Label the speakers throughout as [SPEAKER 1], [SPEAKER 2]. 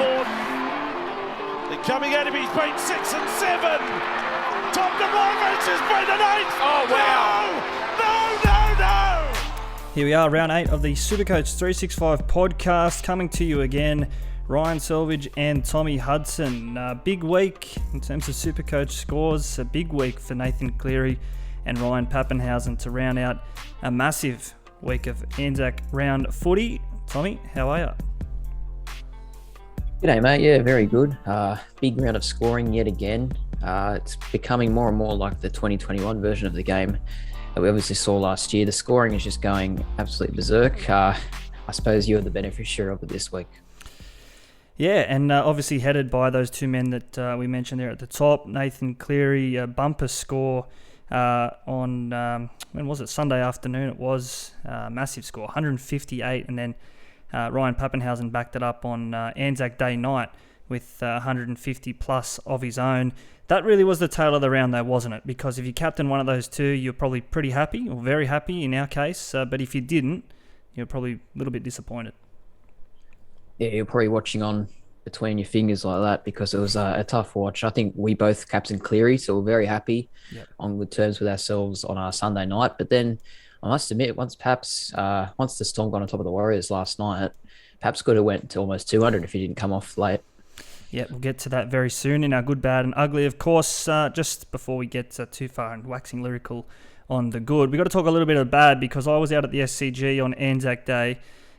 [SPEAKER 1] fourth. They're coming at him, he's been 6 and 7. Top to Broncos has been an 8.
[SPEAKER 2] Oh, wow.
[SPEAKER 1] No.
[SPEAKER 3] Here we are, round 8 of the SuperCoach365 podcast, coming to you again. Ryan Selvage and Tommy Hudson. Big week in terms of Supercoach scores. A big week for Nathan Cleary and Ryan Pappenhausen to round out a massive week of Anzac round footy. Tommy, how are you?
[SPEAKER 4] G'day, mate. Yeah, very good. Big round of scoring yet again. It's becoming more and more like the 2021 version of the game that we obviously saw last year. The scoring is just going absolutely berserk. I suppose you're the beneficiary of it this week.
[SPEAKER 3] Yeah, and obviously headed by those two men that we mentioned there at the top. Nathan Cleary, bumper score on, when was it? Sunday afternoon it was. Massive score, 158. And then Ryan Pappenhausen backed it up on Anzac Day night with 150 plus of his own. That really was the tail of the round though, wasn't it? Because if you captain one of those two, you're probably pretty happy, or very happy in our case. But if you didn't, you're probably a little bit disappointed.
[SPEAKER 4] Yeah, you're probably watching on between your fingers like that because it was a tough watch. I think we both captained Cleary, so we're very happy on good terms with ourselves on our Sunday night. But then I must admit, once the Storm got on top of the Warriors last night, Paps could have went to almost 200 if he didn't come off late.
[SPEAKER 3] Yeah, we'll get to that very soon in our good, bad and ugly, of course. Just before we get too far and waxing lyrical on the good, we got to talk a little bit of bad because I was out at the SCG on Anzac Day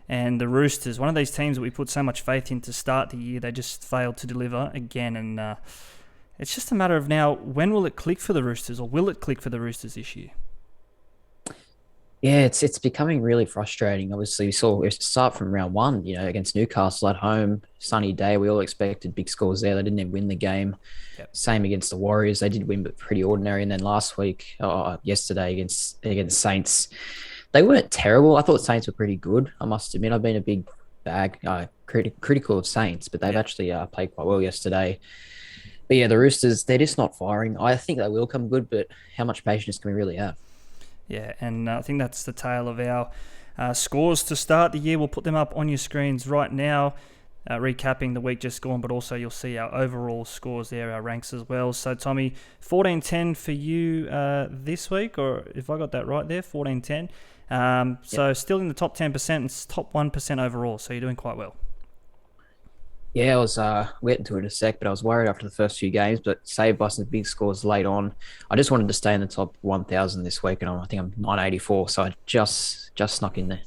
[SPEAKER 3] and the Roosters, one of these teams that we put so much faith in to start the year, they just failed to deliver again. And it's just a matter of now, when will it click for the Roosters, or will it click for the Roosters this year?
[SPEAKER 4] Yeah, it's becoming really frustrating. Obviously, we saw it start from round one, against Newcastle at home, sunny day. We all expected big scores there. They didn't even win the game. Yep. Same against the Warriors. They did win, but pretty ordinary. And then yesterday against Saints, they weren't terrible. I thought Saints were pretty good, I must admit. I've been a big critical of Saints, but they've actually played quite well yesterday. But yeah, the Roosters, they're just not firing. I think they will come good, but how much patience can we really have?
[SPEAKER 3] Yeah, and I think that's the tale of our scores to start the year. We'll put them up on your screens right now, recapping the week just gone, but also you'll see our overall scores there, our ranks as well. So, Tommy, 14-10 for you this week, or if I got that right there, 14-10. So still in the top 10% and top 1% overall, so you're doing quite well.
[SPEAKER 4] Yeah, we'll get into it in a sec, but I was worried after the first few games, but saved by some big scores late on. I just wanted to stay in the top 1,000 this week, and I think I'm 984, so I just snuck in there.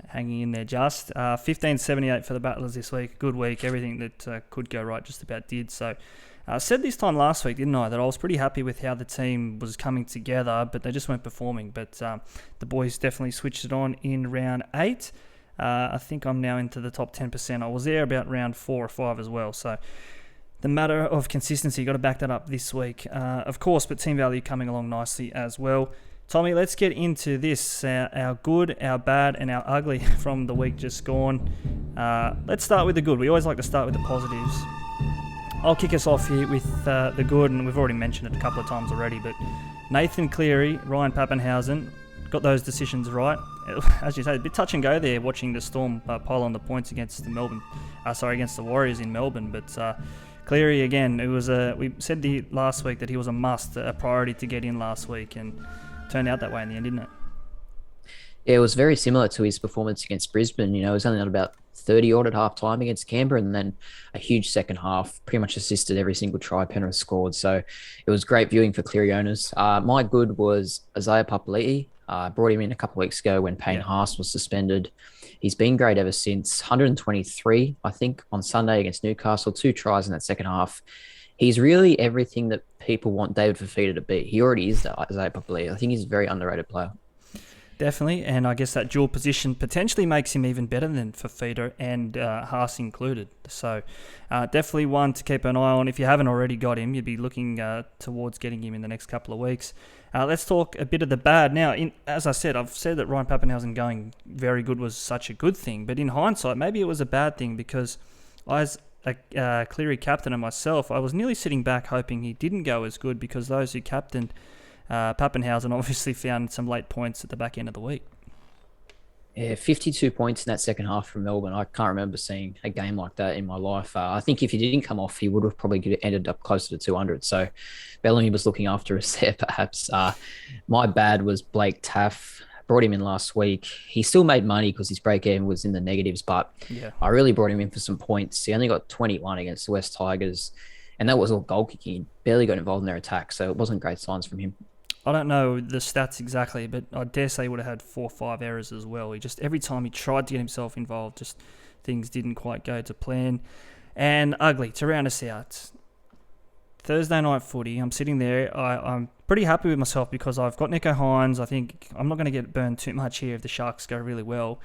[SPEAKER 3] Hanging in there just. 1578 for the Battlers this week. Good week. Everything that could go right just about did. So I said this time last week, didn't I, that I was pretty happy with how the team was coming together, but they just weren't performing. But the boys definitely switched it on in round 8. I think I'm now into the top 10%. I was there about round 4 or 5 as well. So the matter of consistency, got to back that up this week, of course, but team value coming along nicely as well. Tommy, let's get into this, our good, our bad, and our ugly from the week just gone. Let's start with the good. We always like to start with the positives. I'll kick us off here with the good, and we've already mentioned it a couple of times already, but Nathan Cleary, Ryan Pappenhausen, got those decisions right. As you say, a bit touch and go there watching the Storm pile on the points against against the Warriors in Melbourne. But Cleary, again, it was we said last week that he was a must, a priority to get in last week, and turned out that way in the end, didn't it?
[SPEAKER 4] Yeah, it was very similar to his performance against Brisbane. It was only at about 30-odd at half-time against Canberra, and then a huge second half, pretty much assisted every single try Penrith scored. So it was great viewing for Cleary owners. My good was Isaiah Papali'i. Brought him in a couple of weeks ago when Payne Haas was suspended. He's been great ever since. 123, I think, on Sunday against Newcastle. 2 tries in that second half. He's really everything that people want David Fifita to be. He already is that, Isaiah Papali'i. I think he's a very underrated player.
[SPEAKER 3] Definitely, and I guess that dual position potentially makes him even better than Fifita and Haas included. So definitely one to keep an eye on. If you haven't already got him, you'd be looking towards getting him in the next couple of weeks. Let's talk a bit of the bad. Now, as I said, I've said that Ryan Pappenhausen going very good was such a good thing, but in hindsight, maybe it was a bad thing because as a Cleary captain and myself, I was nearly sitting back hoping he didn't go as good because those who captained Pappenhausen obviously found some late points at the back end of the week.
[SPEAKER 4] Yeah, 52 points in that second half from Melbourne. I can't remember seeing a game like that in my life. I think if he didn't come off, he would have probably ended up closer to 200. So Bellamy was looking after us there, perhaps. My bad was Blake Taff. Brought him in last week. He still made money because his break-even was in the negatives, but
[SPEAKER 3] Yeah.
[SPEAKER 4] I really brought him in for some points. He only got 21 against the West Tigers, and that was all goal kicking. He barely got involved in their attack, so it wasn't great signs from him.
[SPEAKER 3] I don't know the stats exactly, but I dare say he would have had 4 or 5 errors as well. He just, every time he tried to get himself involved, just things didn't quite go to plan. And ugly, to round us out, Thursday night footy, I'm sitting there. I'm pretty happy with myself because I've got Nico Hines. I think I'm not going to get burned too much here if the Sharks go really well.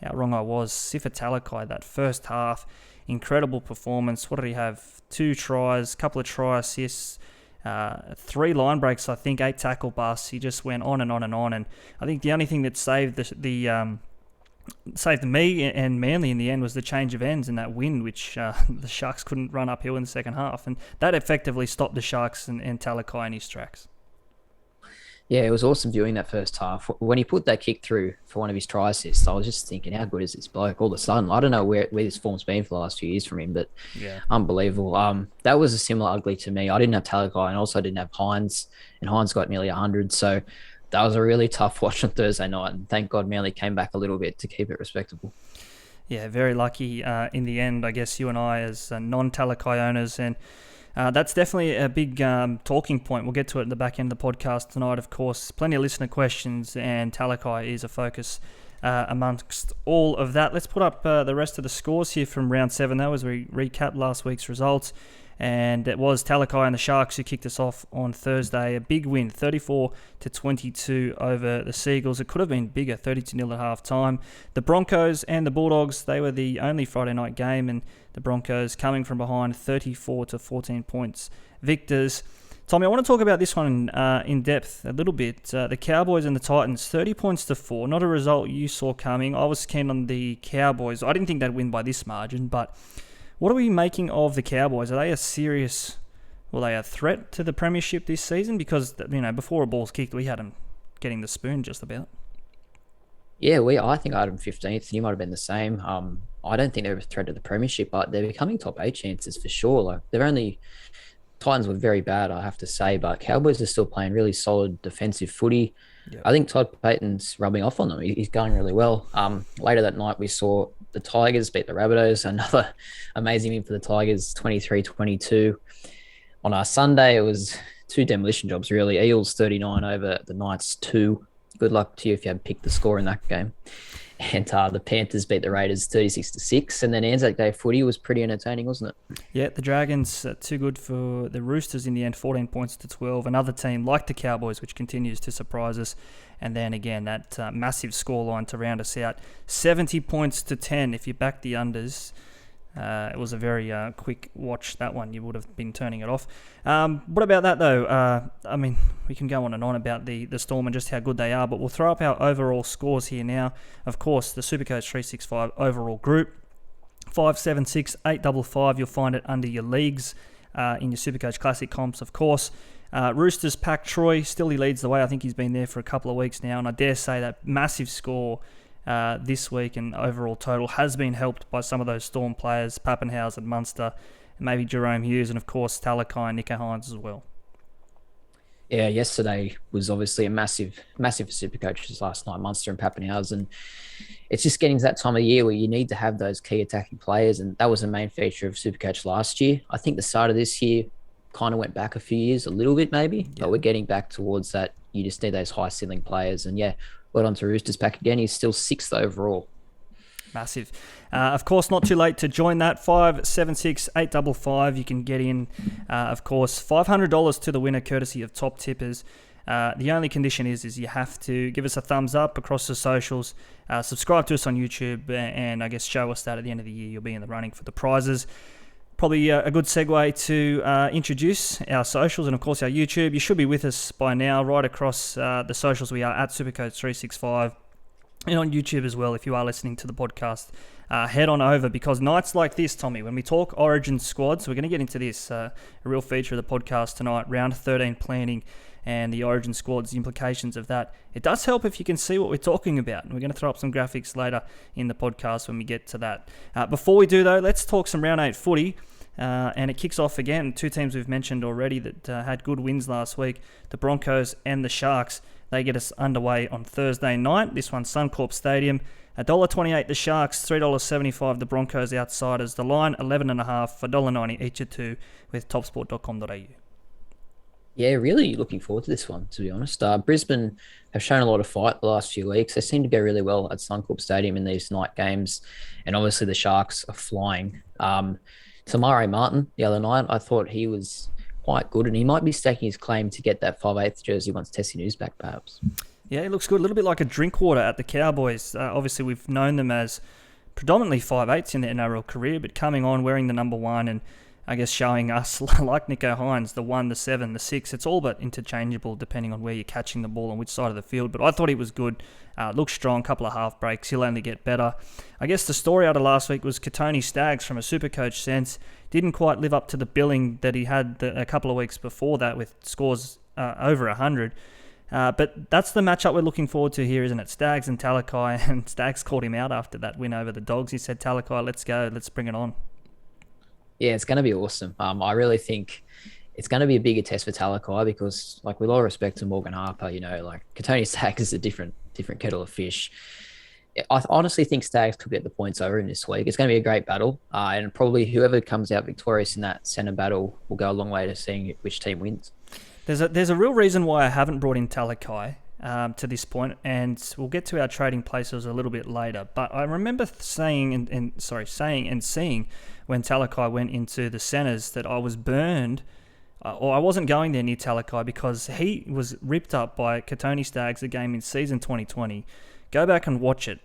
[SPEAKER 3] How wrong I was. Siosifa Talakai, that first half, incredible performance. What did he have? 2 tries, couple of try assists, 3 line breaks, I think, 8 tackle busts. He just went on and on and on. And I think the only thing that saved saved me and Manly in the end was the change of ends and that win, which the Sharks couldn't run uphill in the second half. And that effectively stopped the Sharks and Talakai in his tracks.
[SPEAKER 4] Yeah, it was awesome viewing that first half. When he put that kick through for one of his try assists, I was just thinking, how good is this bloke? All of a sudden, I don't know where this form's been for the last few years from him, but
[SPEAKER 3] yeah,
[SPEAKER 4] unbelievable. That was a similar ugly to me. I didn't have Talakai and also didn't have Hines, and Hines got nearly 100. So that was a really tough watch on Thursday night, and thank God Manly came back a little bit to keep it respectable.
[SPEAKER 3] Yeah, very lucky in the end, I guess, you and I as non-Talakai owners. And that's definitely a big talking point. We'll get to it at the back end of the podcast tonight, of course. Plenty of listener questions, and Talakai is a focus amongst all of that. Let's put up the rest of the scores here from round 7, though, as we recap last week's results. And it was Talakai and the Sharks who kicked us off on Thursday. A big win, 34-22 over the Seagulls. It could have been bigger, 32-0 at half time. The Broncos and the Bulldogs, they were the only Friday night game, and the Broncos coming from behind, 34-14 points victors. Tommy, I want to talk about this one in depth a little bit. The Cowboys and the Titans, 30-4. Not a result you saw coming. I was keen on the Cowboys. I didn't think they'd win by this margin, but what are we making of the Cowboys? Are they a threat to the premiership this season? Because, before a ball's kicked, we had them getting the spoon just about.
[SPEAKER 4] Yeah, I think I had them 15th. You might have been the same. I don't think they're a threat to the premiership, but they're becoming top 8 chances for sure. Like Titans were very bad, I have to say, but Cowboys are still playing really solid defensive footy. Yep. I think Todd Payton's rubbing off on them. He's going really well. Later that night, we saw the Tigers beat the Rabbitohs. Another amazing win for the Tigers, 23-22. On our Sunday, it was 2 demolition jobs, really. Eels 39 over the Knights 2. Good luck to you if you had picked the score in that game. And the Panthers beat the Raiders 36-6. And then Anzac Day footy was pretty entertaining, wasn't it?
[SPEAKER 3] Yeah, the Dragons, too good for the Roosters in the end, 14-12. Another team like the Cowboys, which continues to surprise us. And then again, that massive scoreline to round us out, 70-10. If you back the unders, it was a very quick watch, that one. You would have been turning it off. What about that, though? We can go on and on about the Storm and just how good they are, but we'll throw up our overall scores here now. Of course, the SuperCoach365 overall group, 576, 855. You'll find it under your leagues in your SuperCoach Classic comps, of course. Roosters pack Troy, still he leads the way. I think he's been there for a couple of weeks now, and I dare say that massive score this week and overall total has been helped by some of those Storm players, Pappenhausen, Munster, and maybe Jerome Hughes, and of course Talakai and Nico Hines as well.
[SPEAKER 4] Yeah, yesterday was obviously a massive for SuperCoaches last night, Munster and Pappenhausen. It's just getting to that time of year where you need to have those key attacking players, and that was a main feature of SuperCoach last year. I think the start of this year kind of went back a few years, a little bit maybe, but we're getting back towards that. You just need those high ceiling players, and well done to Roosters pack again. He's still 6th overall.
[SPEAKER 3] Massive. Of course, not too late to join that. 576 855. You can get in, of course, $500 to the winner courtesy of Top Tippers. The only condition is you have to give us a thumbs up across the socials, subscribe to us on YouTube, and I guess show us that at the end of the year you'll be in the running for the prizes. Probably a good segue to introduce our socials and, of course, our YouTube. You should be with us by now right across the socials. We are at SuperCoach365 and on YouTube as well, if you are listening to the podcast. Head on over, because nights like this, Tommy, when we talk Origin squads, we're going to get into this, a real feature of the podcast tonight, round 13 planning and the Origin squads, the implications of that. It does help if you can see what we're talking about. And we're going to throw up some graphics later in the podcast when we get to that. Before we do, though, let's talk some round 8 footy. And it kicks off again. Two teams we've mentioned already that had good wins last week, the Broncos and the Sharks. They get us underway on Thursday night. This one's Suncorp Stadium. $1.28 the Sharks, $3.75 the Broncos outsiders. The line, 11.5 for $1.90 each of two with topsport.com.au.
[SPEAKER 4] Yeah, really looking forward to this one, to be honest. Brisbane have shown a lot of fight the last few weeks. They seem to go really well at Suncorp Stadium in these night games. And obviously the Sharks are flying. Tamari Martin the other night, I thought he was quite good, and he might be staking his claim to get that 5/8 jersey once Tessie News back, perhaps.
[SPEAKER 3] Yeah, he looks good. A little bit like a Drinkwater at the Cowboys. Obviously, we've known them as predominantly 5/8s in their NRL career, but coming on, wearing the number 1 and I guess showing us, like Nico Hines, the 1, the 7, the 6. It's all but interchangeable depending on where you're catching the ball and which side of the field. But I thought he was good. Looked strong, couple of half breaks. He'll only get better. I guess the story out of last week was Katoni Staggs from a SuperCoach sense. Didn't quite live up to the billing that he had a couple of weeks before that with scores over 100. But that's the matchup we're looking forward to here, isn't it? Staggs and Talakai, and Staggs called him out after that win over the Dogs. He said, Talakai, let's go, let's bring it on.
[SPEAKER 4] Yeah, it's going to be awesome. I really think it's going to be a bigger test for Talakai because, like, with all respect to Morgan Harper, like Katoni Staggs is a different kettle of fish. I honestly think Staggs could get the points over him this week. It's going to be a great battle, and probably whoever comes out victorious in that centre battle will go a long way to seeing which team wins.
[SPEAKER 3] There's a real reason why I haven't brought in Talakai to this point, and we'll get to our trading places a little bit later. But I remember saying and seeing when Talakai went into the centres that I was burned, or I wasn't going there near Talakai because he was ripped up by Katoni Staggs a game in season 2020. Go back and watch it.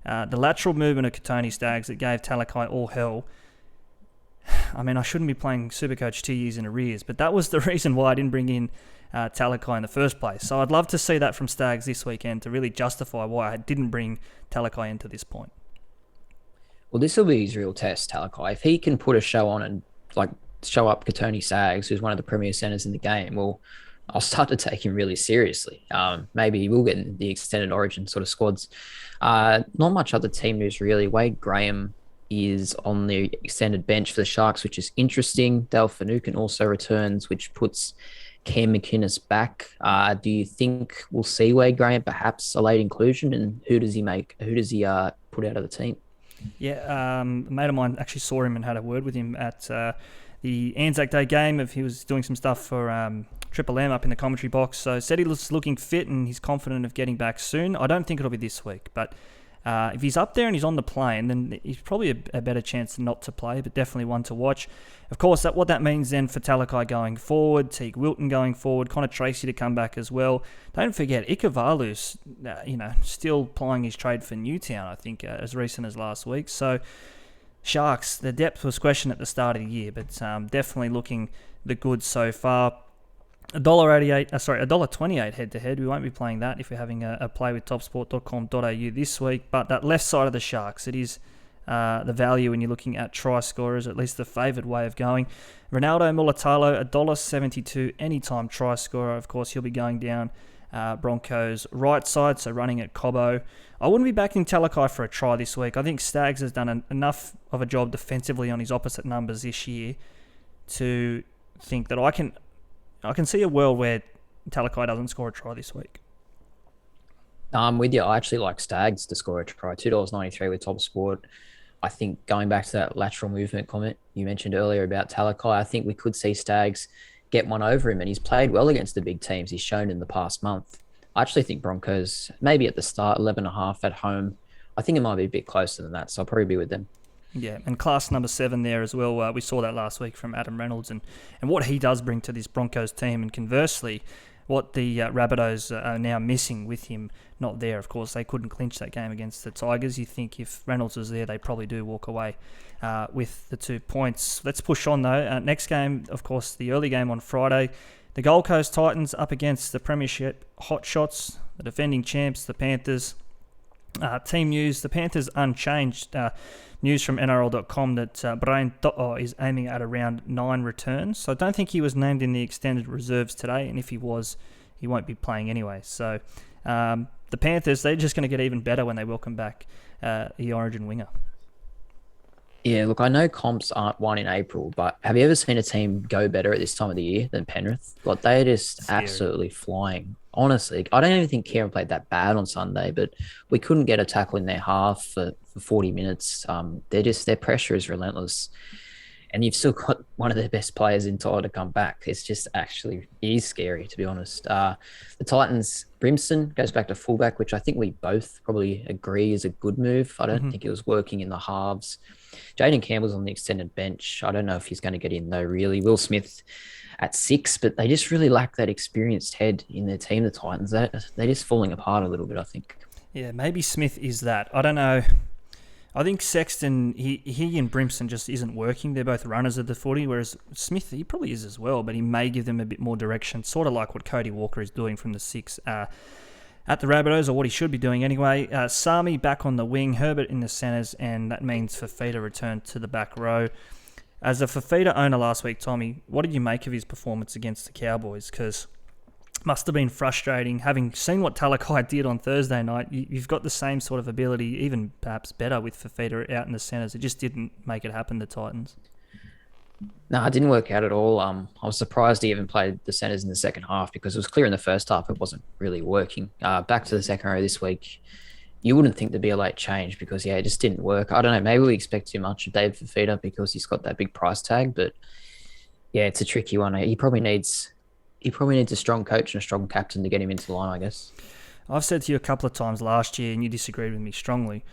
[SPEAKER 3] The lateral movement of Katoni Staggs that gave Talakai all hell. I mean, I shouldn't be playing SuperCoach 2 years in arrears, but that was the reason why I didn't bring in Talakai in the first place. So I'd love to see that from Staggs this weekend to really justify why I didn't bring Talakai into this point.
[SPEAKER 4] Well, this will be his real test, Talakai. If he can put a show on and show up Katoni Staggs, who's one of the premier centres in the game, well, I'll start to take him really seriously. Maybe he will get in the extended Origin sort of squads. Not much other team news really. Wade Graham is on the extended bench for the Sharks, which is interesting. Dale Finucane also returns, which puts Cam McInnes back. Do you think we'll see Wade Graham perhaps a late inclusion, and who does he put out of the team?
[SPEAKER 3] Yeah, a mate of mine actually saw him and had a word with him at the Anzac Day game. He was doing some stuff for Triple M up in the commentary box. So said he was looking fit and he's confident of getting back soon. I don't think it'll be this week, but if he's up there and he's on the plane, then he's probably a better chance not to play, but definitely one to watch. Of course, what that means then for Talakai going forward, Teague Wilton going forward, Connor Tracy to come back as well. Don't forget, Ikavalu's still plying his trade for Newtown, I think, as recent as last week. So Sharks, the depth was questioned at the start of the year, but definitely looking the goods so far. $1.28 head-to-head. We won't be playing that if we're having a play with topsport.com.au this week. But that left side of the Sharks, it is the value when you're looking at try scorers, at least the favoured way of going. Ronaldo Mulatalo, $1.72 anytime try scorer. Of course, he'll be going down Broncos right side, so running at Cobbo. I wouldn't be backing Talakai for a try this week. I think Staggs has done enough of a job defensively on his opposite numbers this year to think that I can see a world where Talakai doesn't score a try this week.
[SPEAKER 4] I'm with you. I actually like Staggs to score a try. $2.93 with TopSport. I think going back to that lateral movement comment you mentioned earlier about Talakai, I think we could see Staggs get one over him, and he's played well against the big teams. He's shown in the past month. I actually think Broncos, maybe at the start, 11.5 at home. I think it might be a bit closer than that, so I'll probably be with them.
[SPEAKER 3] Yeah, and class number 7 there as well. We saw that last week from Adam Reynolds and what he does bring to this Broncos team, and conversely, what the Rabbitohs are now missing with him not there. Of course, they couldn't clinch that game against the Tigers. You think if Reynolds was there, they probably do walk away with the 2 points. Let's push on though. Next game, of course, the early game on Friday. The Gold Coast Titans up against the Premiership Hotshots, the defending champs, the Panthers. Team news, the Panthers unchanged. News from NRL.com that Brian To'o is aiming at around 9 returns. So I don't think he was named in the extended reserves today, and if he was, he won't be playing anyway. So the Panthers, they're just going to get even better when they welcome back the Origin winger.
[SPEAKER 4] Yeah, look, I know comps aren't won in April, but have you ever seen a team go better at this time of the year than Penrith? Like, they're just
[SPEAKER 3] Scary.
[SPEAKER 4] absolutely flying. Honestly, I don't even think Kieran played that bad on Sunday, but we couldn't get a tackle in their half for 40 minutes. Their pressure is relentless. And you've still got one of their best players in Tyler to come back. It's just it is scary, to be honest. The Titans, Brimson goes back to fullback, which I think we both probably agree is a good move. I don't think it was working in the halves. Jaden Campbell's on the extended bench. I don't know if he's going to get in, though, really. Will Smith at 6, but they just really lack that experienced head in their team, the Titans. They're just falling apart a little bit, I think.
[SPEAKER 3] Yeah, maybe Smith is that. I don't know. I think Sexton, he and Brimson just isn't working. They're both runners of the footy, whereas Smith, he probably is as well, but he may give them a bit more direction, sort of like what Cody Walker is doing from the 6 at the Rabbitohs, or what he should be doing anyway. Sami back on the wing, Herbert in the centres, and that means Fafita returned to the back row. As a Fafita owner last week, Tommy, what did you make of his performance against the Cowboys? Because must have been frustrating. Having seen what Talakai did on Thursday night, you've got the same sort of ability, even perhaps better with Fafita out in the centres. It just didn't make it happen, the Titans.
[SPEAKER 4] No, it didn't work out at all. I was surprised he even played the centres in the second half because it was clear in the first half it wasn't really working. Back to the second row this week, you wouldn't think there'd be a late change because, it just didn't work. I don't know, maybe we expect too much of David Fafita because he's got that big price tag, but it's a tricky one. He probably needs a strong coach and a strong captain to get him into the line, I guess.
[SPEAKER 3] I've said to you a couple of times last year, and you disagreed with me strongly,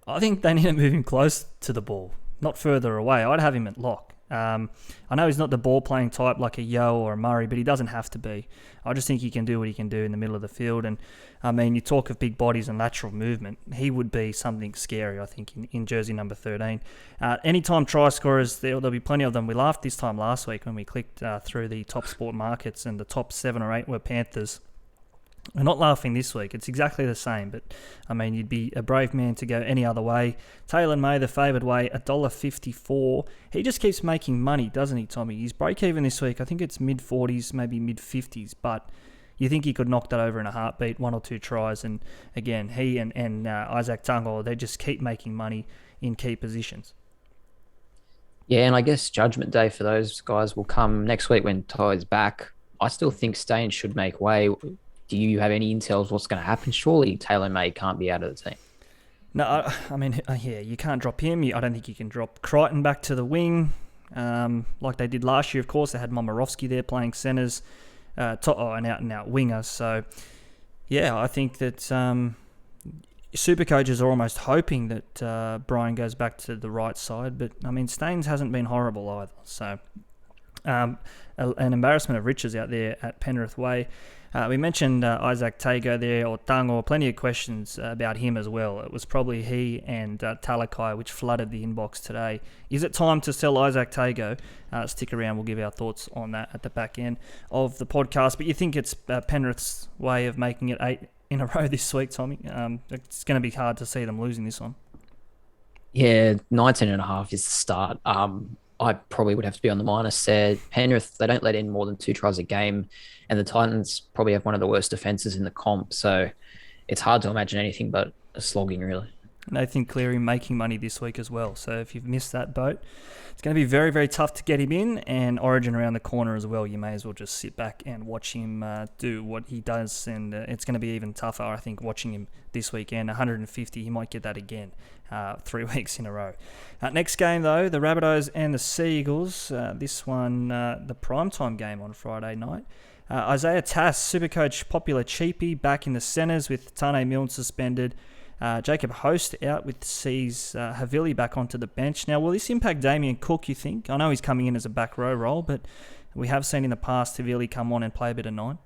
[SPEAKER 3] I think they need to move him close to the ball, not further away. I'd have him at lock. I know he's not the ball-playing type like a Yo or a Murray, but he doesn't have to be. I just think he can do what he can do in the middle of the field. And, I mean, you talk of big bodies and lateral movement. He would be something scary, I think, in jersey number 13. Anytime try scorers, there'll be plenty of them. We laughed this time last week when we clicked through the TopSport markets and the top 7 or 8 were Panthers. We're not laughing this week. It's exactly the same, but I mean, you'd be a brave man to go any other way. Taylor May, the favoured way, $1.54. He just keeps making money, doesn't he, Tommy? His break-even this week, I think it's mid-40s, maybe mid-50s, but you think he could knock that over in a heartbeat, 1 or 2 tries, and again, he and Isaac Tungo, they just keep making money in key positions.
[SPEAKER 4] Yeah, and I guess judgment day for those guys will come next week when Ty's back. I still think Stain should make way. Do you have any intel of what's going to happen? Surely Taylor May can't be out of the team.
[SPEAKER 3] No, I mean, you can't drop him. I don't think you can drop Crichton back to the wing like they did last year. Of course, they had Momirovski there playing centres, an out-and-out winger. So, I think that SuperCoaches are almost hoping that Brian goes back to the right side. But, I mean, Staines hasn't been horrible either. So, an embarrassment of riches out there at Penrith Way. We mentioned Isaac Tago there, or Tango, plenty of questions about him as well. It was probably he and Talakai which flooded the inbox today. Is it time to sell Isaac Tago? Stick around, we'll give our thoughts on that at the back end of the podcast. But you think it's Penrith's way of making it 8 in a row this week, Tommy? It's going to be hard to see them losing this one.
[SPEAKER 4] Yeah, 19.5 is the start. I probably would have to be on the minus there. Penrith, they don't let in more than 2 tries a game, and the Titans probably have one of the worst defences in the comp, so it's hard to imagine anything but a slogging, really.
[SPEAKER 3] Nathan Cleary making money this week as well, so if you've missed that boat, it's going to be very, very tough to get him in, and Origin around the corner as well. You may as well just sit back and watch him do what he does, and it's going to be even tougher, I think, watching him this weekend. 150, he might get that again 3 weeks in a row. Next game, though, the Rabbitohs and the Sea Eagles. This one, the primetime game on Friday night. Isaiah Tass, SuperCoach popular cheapie, back in the centres with Tane Milne suspended. Jacob Host out with C's Havili back onto the bench. Now, will this impact Damien Cook, you think? I know he's coming in as a back row role, but we have seen in the past Havili come on and play a bit of 9.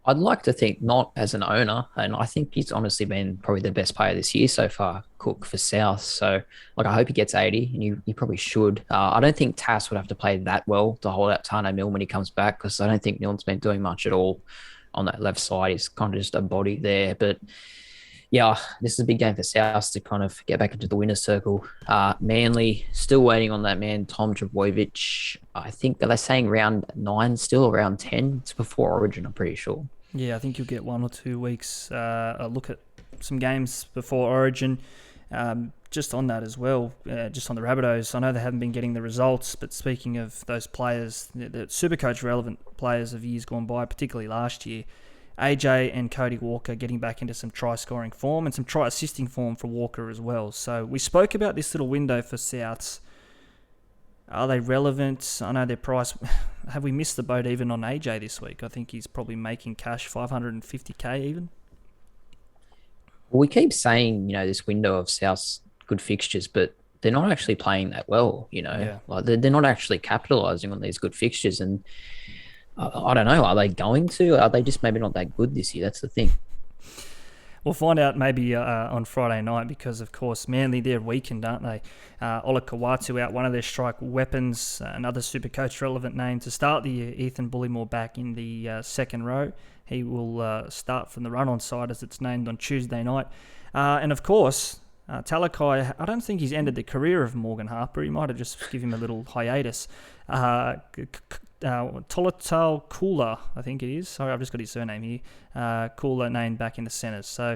[SPEAKER 4] I'd like to think not as an owner, and I think he's honestly been probably the best player this year so far, Cook, for South. So, I hope he gets 80, and you probably should. I don't think Tass would have to play that well to hold out Tane Milne when he comes back, because I don't think Milne's been doing much at all on that left side. He's kind of just a body there. But, Yeah, this is a big game for South to kind of get back into the winner's circle. Manly still waiting on that man, Tom Trbojevic. I think are they saying round 9 still, or round 10? It's before Origin, I'm pretty sure.
[SPEAKER 3] Yeah, I think you'll get 1 or 2 weeks a look at some games before Origin. Just on that as well, just on the Rabbitohs, I know they haven't been getting the results, but speaking of those players, the SuperCoach relevant players of years gone by, particularly last year, AJ and Cody Walker getting back into some try-scoring form and some try-assisting form for Walker as well. So we spoke about this little window for Souths. Are they relevant? I know their price. Have we missed the boat even on AJ this week? I think he's probably making cash 550k even.
[SPEAKER 4] Well, we keep saying, this window of South's good fixtures, but they're not actually playing that well,
[SPEAKER 3] Yeah.
[SPEAKER 4] Like they're not actually capitalising on these good fixtures. And I don't know, are they going to? Are they just maybe not that good this year? That's the thing.
[SPEAKER 3] We'll find out maybe on Friday night because, of course, Manly, they're weakened, aren't they? Ola Kawatu out, one of their strike weapons, another SuperCoach relevant name to start the year. Ethan Bullymore back in the second row. He will start from the run-on side as it's named on Tuesday night. And, of course, Talakai, I don't think he's ended the career of Morgan Harper. He might have just given him a little hiatus. Tolatal Kula, I think it is. Sorry, I've just got his surname here. Kula named back in the centres. So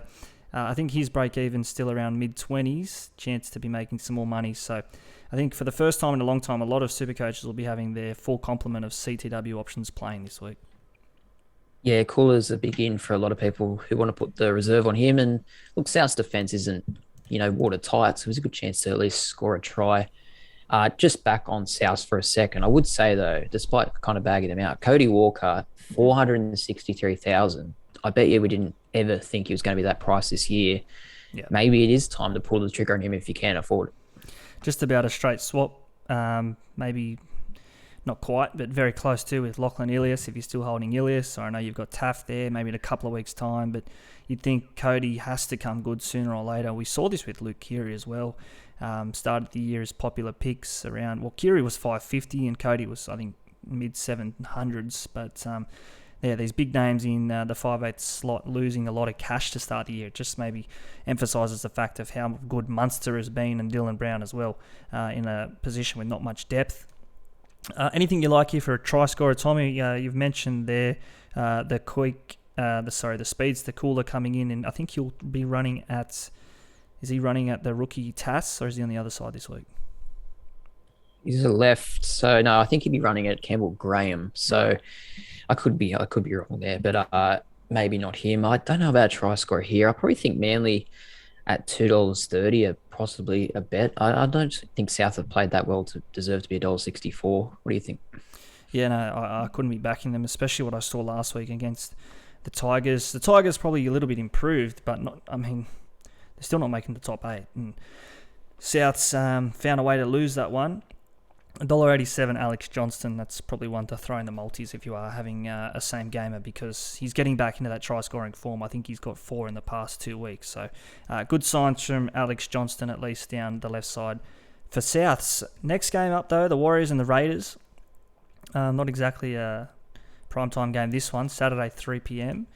[SPEAKER 3] I think his break-even still around mid-20s, chance to be making some more money. So I think for the first time in a long time, a lot of Supercoaches will be having their full complement of CTW options playing this week.
[SPEAKER 4] Yeah, Cooler's a big in for a lot of people who want to put the reserve on him. And look, South's defence isn't, watertight, so it was a good chance to at least score a try. Just back on South for a second, I would say, though, despite kind of bagging them out, Cody Walker, 463,000. I bet you we didn't ever think he was going to be that price this year.
[SPEAKER 3] Yeah.
[SPEAKER 4] Maybe it is time to pull the trigger on him if you can afford it.
[SPEAKER 3] Just about a straight swap, maybe not quite, but very close to with Lachlan Ilias, if you're still holding Ilias. So I know you've got Taft there, maybe in a couple of weeks' time, but you'd think Cody has to come good sooner or later. We saw this with Luke Keary as well. Started the year as popular picks around, Keary was 550 and Cody was, I think, mid-700s. But, these big names in the 5/8 slot losing a lot of cash to start the year. It just maybe emphasises the fact of how good Munster has been and Dylan Brown as well in a position with not much depth. Anything you like here for a try scorer, Tommy? You've mentioned there the speeds, the Cooler coming in, and I think he'll be running at. Is he running at the rookie Tass, or is he on the other side this week?
[SPEAKER 4] He's a left, so no, I think he'd be running at Campbell Graham. So I could be wrong there, but maybe not him. I don't know about a try scorer here. I probably think Manly at $2.30 are possibly a bet. I don't think South have played that well to deserve to be $1.64. What do you think?
[SPEAKER 3] Yeah, no, I couldn't be backing them, especially what I saw last week against the Tigers. The Tigers probably a little bit improved, but not. I mean, they're still not making the top 8. And South's found a way to lose that one. $1.87 Alex Johnston, that's probably one to throw in the multis if you are having a same gamer, because he's getting back into that try-scoring form. I think he's got 4 in the past 2 weeks. So good signs from Alex Johnston, at least down the left side. For Souths, next game up though, the Warriors and the Raiders. Not exactly a primetime game this one, Saturday 3 p.m.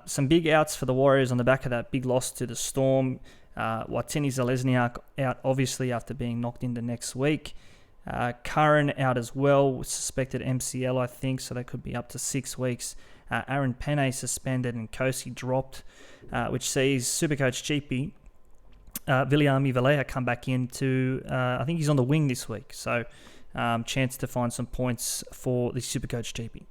[SPEAKER 3] Some big outs for the Warriors on the back of that big loss to the Storm. Watini Zalesniak out obviously after being knocked into next week. Curran out as well, suspected MCL, I think, so that could be up to 6 weeks. Aaron Penne suspended and Kosi dropped, which sees Supercoach Cheapy, Viliami Valea come back into, I think he's on the wing this week, so chance to find some points for the Supercoach Cheapy.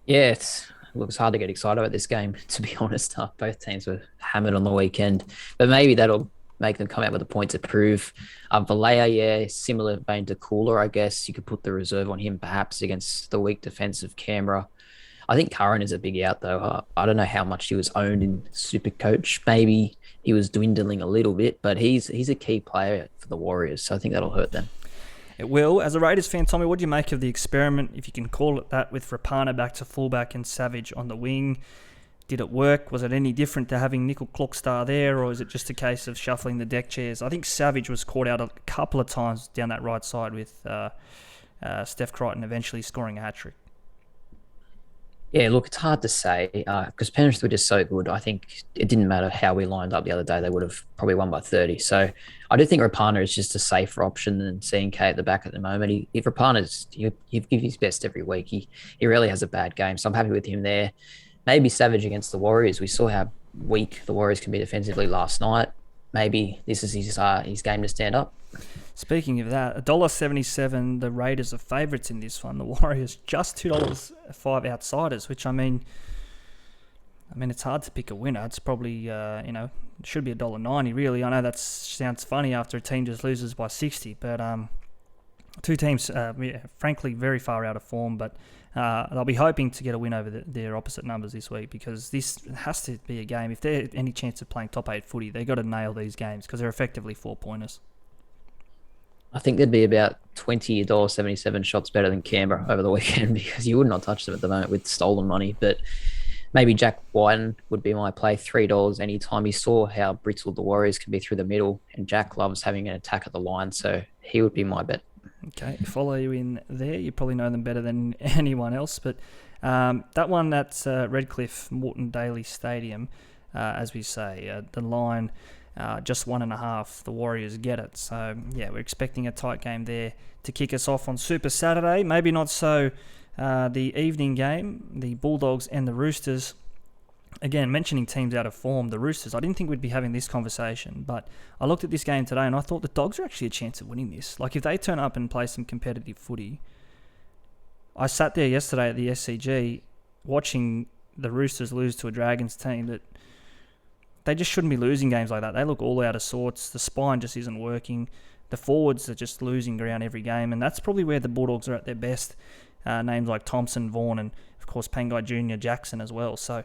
[SPEAKER 4] Yeah, it looks hard to get excited about this game, to be honest. Both teams were hammered on the weekend, but maybe that'll make them come out with a point to prove. Valea, similar vein to Cooler, I guess. You could put the reserve on him perhaps against the weak defense of Canberra. I think Curran is a big out, though. I don't know how much he was owned in Supercoach. Maybe he was dwindling a little bit, but he's a key player for the Warriors, so I think that'll hurt them.
[SPEAKER 3] It will. As a Raiders fan, Tommy, what do you make of the experiment, if you can call it that, with Rapana back to fullback and Savage on the wing? Did it work? Was it any different to having Nickel Clockstar there, or is it just a case of shuffling the deck chairs? I think Savage was caught out a couple of times down that right side with Steph Crichton eventually scoring a hat-trick.
[SPEAKER 4] Yeah, look, it's hard to say because Penrith were just so good. I think it didn't matter how we lined up the other day; they would have probably won by 30. So I do think Rapana is just a safer option than seeing K at the back at the moment. If Rapana's, he give his best every week. He really has a bad game, so I'm happy with him there. Maybe Savage against the Warriors. We saw how weak the Warriors can be defensively last night. Maybe this is his game to stand up.
[SPEAKER 3] Speaking of that, $1.77, the Raiders are favourites in this one. The Warriors just $2.05 outsiders, which I mean, it's hard to pick a winner. It's probably, it should be $1.90 really. I know that sounds funny after a team just loses by 60, but two teams, frankly, very far out of form, but they'll be hoping to get a win over their opposite numbers this week because this has to be a game. If they're any chance of playing top 8 footy, they've got to nail these games because they're effectively 4-pointers.
[SPEAKER 4] I think there'd be about $20.77 shots better than Canberra over the weekend because you would not touch them at the moment with stolen money. But maybe Jack Whiten would be my play, $3 anytime. He saw how brittle the Warriors can be through the middle, and Jack loves having an attack at the line, so he would be my bet.
[SPEAKER 3] Okay, follow you in there. You probably know them better than anyone else. But that one, that's Redcliffe Morton Daly Stadium, as we say. The line... just 1.5, the Warriors get it. So, yeah, we're expecting a tight game there to kick us off on Super Saturday. Maybe not so the evening game, the Bulldogs and the Roosters. Again, mentioning teams out of form, the Roosters, I didn't think we'd be having this conversation, but I looked at this game today and I thought the Dogs are actually a chance of winning this. Like, if they turn up and play some competitive footy, I sat there yesterday at the SCG watching the Roosters lose to a Dragons team that they just shouldn't be losing games like that. They look all out of sorts. The spine just isn't working. The forwards are just losing ground every game, and that's probably where the Bulldogs are at their best. Names like Thompson, Vaughan, and of course Pangai Jr., Jackson as well. So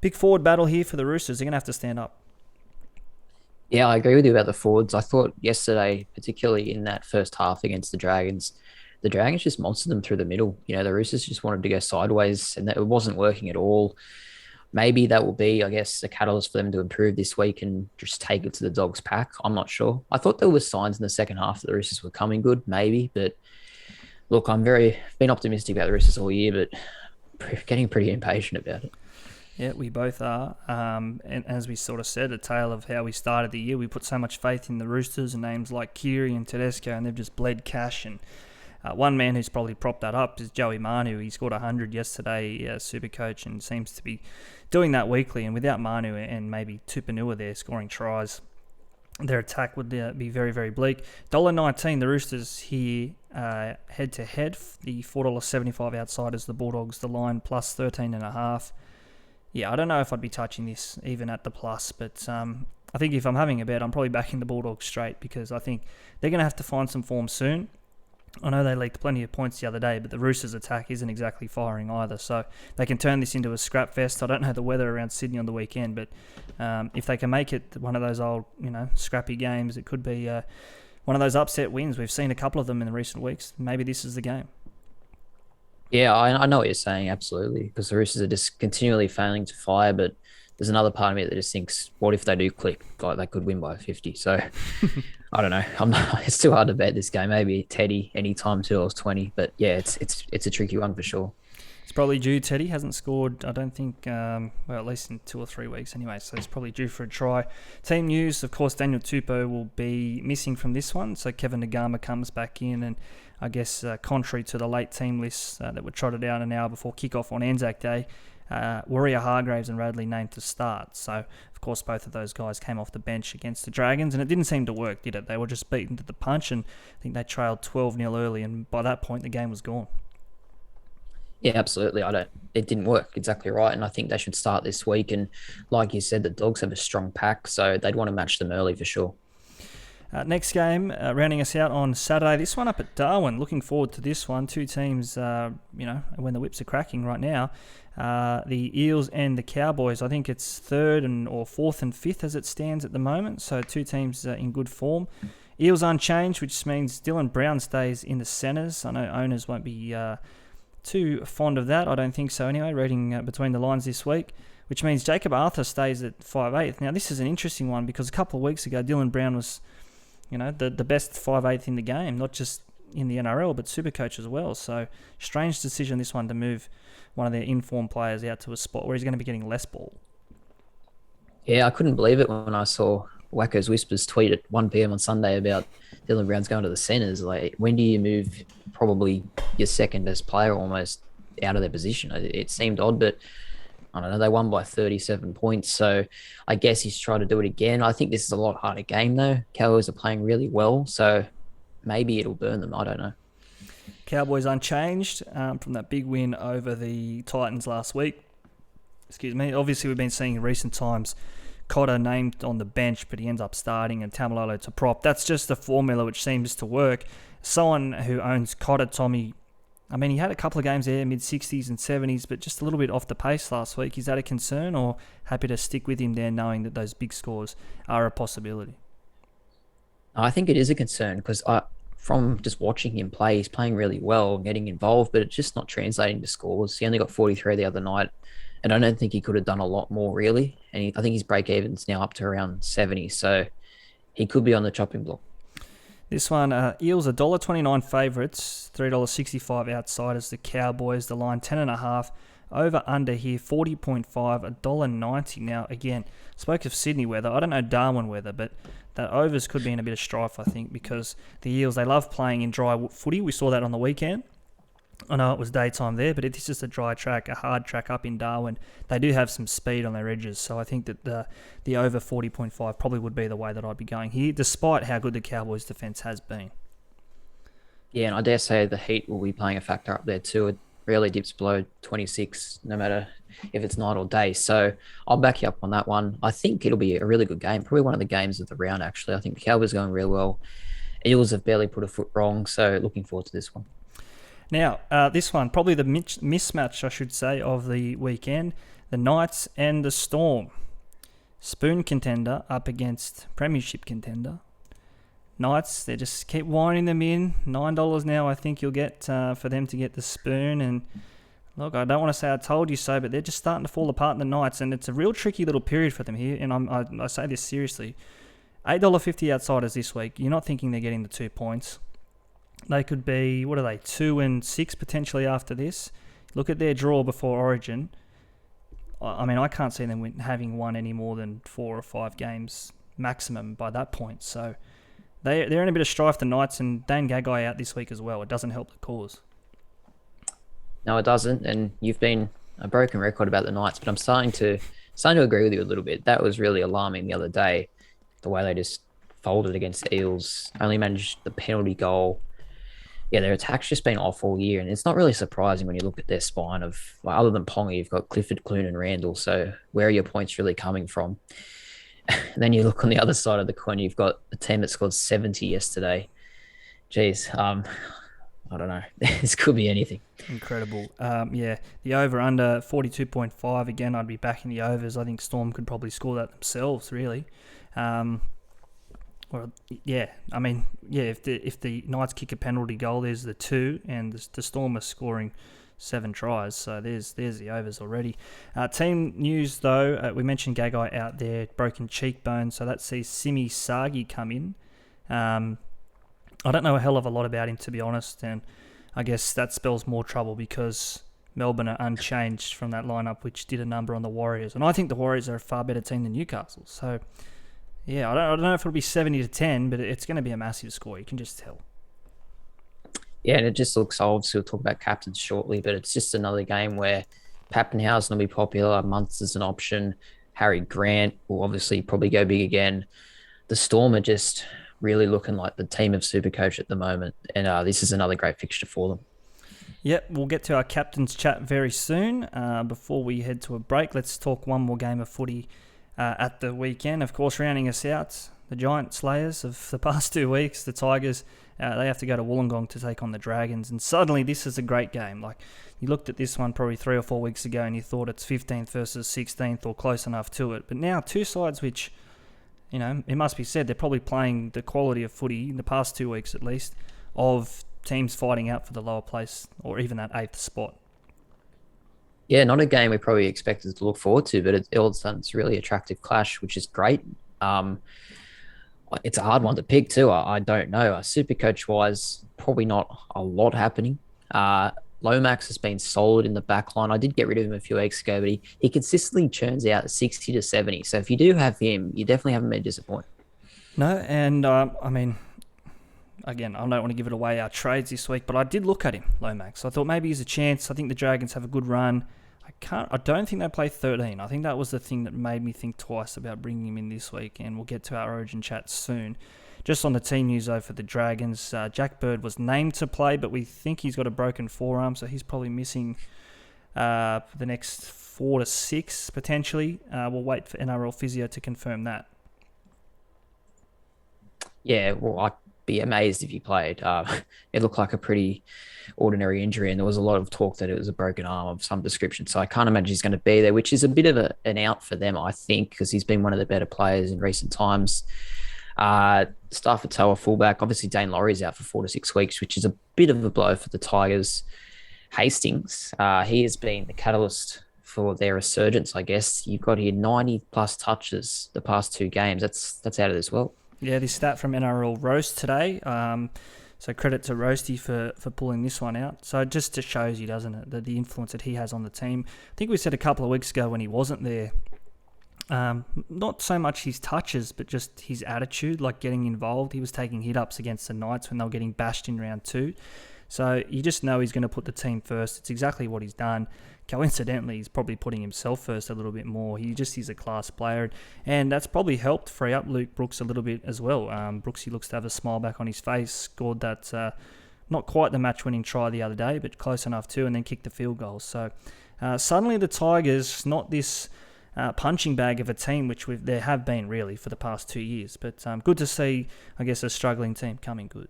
[SPEAKER 3] big forward battle here for the Roosters. They're going to have to stand up.
[SPEAKER 4] Yeah, I agree with you about the forwards. I thought yesterday, particularly in that first half against the Dragons just monstered them through the middle. The Roosters just wanted to go sideways, and it wasn't working at all. Maybe that will be, I guess, a catalyst for them to improve this week and just take it to the Dogs pack. I'm not sure. I thought there were signs in the second half that the Roosters were coming good, maybe. But look, I'm been optimistic about the Roosters all year, but getting pretty impatient about it.
[SPEAKER 3] Yeah, we both are. And as we sort of said, a tale of how we started the year. We put so much faith in the Roosters and names like Keary and Tedesco, and they've just bled cash. And one man who's probably propped that up is Joey Manu. He scored 100 yesterday, SuperCoach, and seems to be doing that weekly. And without Manu and maybe Tupanua there scoring tries, their attack would be very, very bleak. $1.19, the Roosters here head-to-head. The $4.75 outsiders, the Bulldogs, the line plus 13.5. Yeah, I don't know if I'd be touching this even at the plus, but I think if I'm having a bet, I'm probably backing the Bulldogs straight because I think they're going to have to find some form soon. I know they leaked plenty of points the other day, but the Roosters' attack isn't exactly firing either, so they can turn this into a scrap fest. I don't know the weather around Sydney on the weekend, but if they can make it one of those old, scrappy games, it could be one of those upset wins. We've seen a couple of them in the recent weeks. Maybe this is the game.
[SPEAKER 4] Yeah, I know what you're saying, absolutely, because the Roosters are just continually failing to fire, but there's another part of me that just thinks, what if they do click? Like, they could win by 50. So, I don't know. It's too hard to bet this game. Maybe Teddy anytime $2.20, but yeah, it's a tricky one for sure.
[SPEAKER 3] It's probably due. Teddy hasn't scored, I don't think, at least in 2 or 3 weeks anyway, so he's probably due for a try. Team news, of course, Daniel Tupou will be missing from this one, so Kevin Nagama comes back in, and I guess contrary to the late team lists that were trotted out an hour before kickoff on Anzac Day, Warrior-Hargraves and Radley named to start. So, of course, both of those guys came off the bench against the Dragons, and it didn't seem to work, did it? They were just beaten to the punch, and I think they trailed 12-0 early, and by that point, the game was gone.
[SPEAKER 4] Yeah, absolutely. It didn't work. Exactly right. And I think they should start this week. And like you said, the Dogs have a strong pack, so they'd want to match them early for sure.
[SPEAKER 3] Next game, rounding us out on Saturday. This one up at Darwin. Looking forward to this one. Two teams, when the whips are cracking right now. The Eels and the Cowboys. I think it's 3rd or 4th and 5th as it stands at the moment. So two teams in good form. Eels unchanged, which means Dylan Brown stays in the centres. I know owners won't be too fond of that. I don't think so anyway, reading between the lines this week, which means Jacob Arthur stays at 5'8". Now, this is an interesting one because a couple of weeks ago, Dylan Brown was, the best 5'8" in the game, not just in the NRL, but SuperCoach as well. So strange decision this one to move one of their informed players out to a spot where he's going to be getting less ball.
[SPEAKER 4] Yeah, I couldn't believe it when I saw Wacko's Whispers tweet at 1 p.m. on Sunday about Dylan Brown's going to the centres. Like, when do you move probably your second best player almost out of their position? It seemed odd, but I don't know. They won by 37 points, so I guess he's trying to do it again. I think this is a lot harder game, though. Cowboys are playing really well, so maybe it'll burn them. I don't know.
[SPEAKER 3] Cowboys unchanged from that big win over the Titans last week. Excuse me. Obviously, we've been seeing in recent times Cotter named on the bench, but he ends up starting, and Tamalolo to prop. That's just a formula which seems to work. Someone who owns Cotter, Tommy, I mean, he had a couple of games there, mid-60s and 70s, but just a little bit off the pace last week. Is that a concern, or happy to stick with him there knowing that those big scores are a possibility?
[SPEAKER 4] I think it is a concern because from just watching him play, he's playing really well, getting involved, but it's just not translating to scores. He only got 43 the other night, and I don't think he could have done a lot more, really. And I think his break-even's now up to around 70, so he could be on the chopping block.
[SPEAKER 3] This one, Eels $1.29 favourites, $3.65 outsiders. The Cowboys, the line 10.5. Over under here, 40.5, $1.90. Now, again, spoke of Sydney weather. I don't know Darwin weather, but that overs could be in a bit of strife, I think, because the Eels, they love playing in dry footy. We saw that on the weekend. I know it was daytime there, but it's just a dry track, a hard track up in Darwin. They do have some speed on their edges, so I think that the over 40.5 probably would be the way that I'd be going here, despite how good the Cowboys' defence has been.
[SPEAKER 4] Yeah, and I dare say the heat will be playing a factor up there too. It rarely dips below 26, no matter if it's night or day. So I'll back you up on that one. I think it'll be a really good game, probably one of the games of the round, actually. I think the Cowboys are going real well. Eels have barely put a foot wrong, so looking forward to this one.
[SPEAKER 3] Now, this one, probably the mismatch, I should say, of the weekend. The Knights and the Storm. Spoon contender up against Premiership contender. Knights, they just keep winding them in. $9 now, I think you'll get for them to get the spoon. And look, I don't want to say I told you so, but they're just starting to fall apart in the Knights. And it's a real tricky little period for them here. And I say this seriously. $8.50 outsiders this week. You're not thinking they're getting the 2 points. They could be, 2-6 potentially after this. Look at their draw before Origin. I mean, I can't see them having won any more than 4 or 5 games maximum by that point. So they're in a bit of strife, the Knights, and Dane Gagai out this week as well. It doesn't help the cause.
[SPEAKER 4] No, it doesn't. And you've been a broken record about the Knights, but I'm starting to agree with you a little bit. That was really alarming the other day, the way they just folded against the Eels, only managed the penalty goal. Yeah, their attack's just been off all year, and it's not really surprising when you look at their spine of, other than Ponga, you've got Clifford, Clune, and Randall. So where are your points really coming from? And then you look on the other side of the coin, you've got a team that scored 70 yesterday. Jeez, I don't know. This could be anything.
[SPEAKER 3] Incredible. Yeah, the over-under 42.5. Again, I'd be backing the overs. I think Storm could probably score that themselves, really. If the Knights kick a penalty goal, there's the 2, and the Storm are scoring 7 tries. So there's the overs already. Team news, though, we mentioned Gagai out there, broken cheekbone, so that sees Simi Sagi come in. I don't know a hell of a lot about him, to be honest, and I guess that spells more trouble because Melbourne are unchanged from that lineup, which did a number on the Warriors. And I think the Warriors are a far better team than Newcastle. So, yeah, I don't know if it'll be 70-10, but it's going to be a massive score. You can just tell.
[SPEAKER 4] Yeah, and it just looks, obviously we'll talk about captains shortly, but it's just another game where Pappenhausen will be popular, Munster's an option, Harry Grant will obviously probably go big again. The Storm are just really looking like the team of SuperCoach at the moment, and this is another great fixture for them.
[SPEAKER 3] Yep, we'll get to our captain's chat very soon. Before we head to a break, let's talk one more game of footy at the weekend. Of course, rounding us out, the giant slayers of the past 2 weeks, the Tigers, they have to go to Wollongong to take on the Dragons, and suddenly this is a great game. Like, you looked at this one probably 3 or 4 weeks ago and you thought it's 15th versus 16th or close enough to it, but now two sides which, you know, it must be said, they're probably playing the quality of footy in the past 2 weeks at least of teams fighting out for the lower place or even that 8th spot.
[SPEAKER 4] Yeah, not a game we probably expected to look forward to, but all of a sudden it's a really attractive clash, which is great. It's a hard one to pick too. I don't know. Super coach wise, probably not a lot happening. Uh, Lomax has been solid in the back line. I did get rid of him a few weeks ago, but he consistently churns out 60 to 70. So if you do have him, you definitely haven't been disappointed.
[SPEAKER 3] No, and I mean, again, I don't want to give it away our trades this week, but I did look at him, Lomax. I thought maybe he's a chance. I think the Dragons have a good run. I don't think they play 13. I think that was the thing that made me think twice about bringing him in this week, and we'll get to our Origin chat soon. Just on the team news, though, for the Dragons, Jack Bird was named to play, but we think he's got a broken forearm, so he's probably missing the next 4 to 6, potentially. We'll wait for NRL Physio to confirm that.
[SPEAKER 4] Yeah, well, I'd be amazed if he played. It looked like a pretty ordinary injury, and there was a lot of talk that it was a broken arm of some description. So I can't imagine he's going to be there, which is a bit of an out for them, I think, because he's been one of the better players in recent times. Starford fullback. Obviously, Dane Laurie's out for 4 to 6 weeks, which is a bit of a blow for the Tigers. Hastings, he has been the catalyst for their resurgence, I guess. You've got here 90-plus touches the past 2 games. That's out of this world.
[SPEAKER 3] Yeah, this stat from NRL Roast today. So credit to Roasty for pulling this one out. So it just shows you, doesn't it, the influence that he has on the team. I think we said a couple of weeks ago when he wasn't there, not so much his touches, but just his attitude, like getting involved. He was taking hit-ups against the Knights when they were getting bashed in round 2. So you just know he's going to put the team first. It's exactly what he's done. Coincidentally, he's probably putting himself first a little bit more. He's a class player, and that's probably helped free up Luke Brooks a little bit as well. Brooksy looks to have a smile back on his face, scored that not quite the match-winning try the other day, but close enough too, and then kicked the field goal. So suddenly the Tigers, not this punching bag of a team, which there have been really for the past 2 years, but good to see, I guess, a struggling team coming good.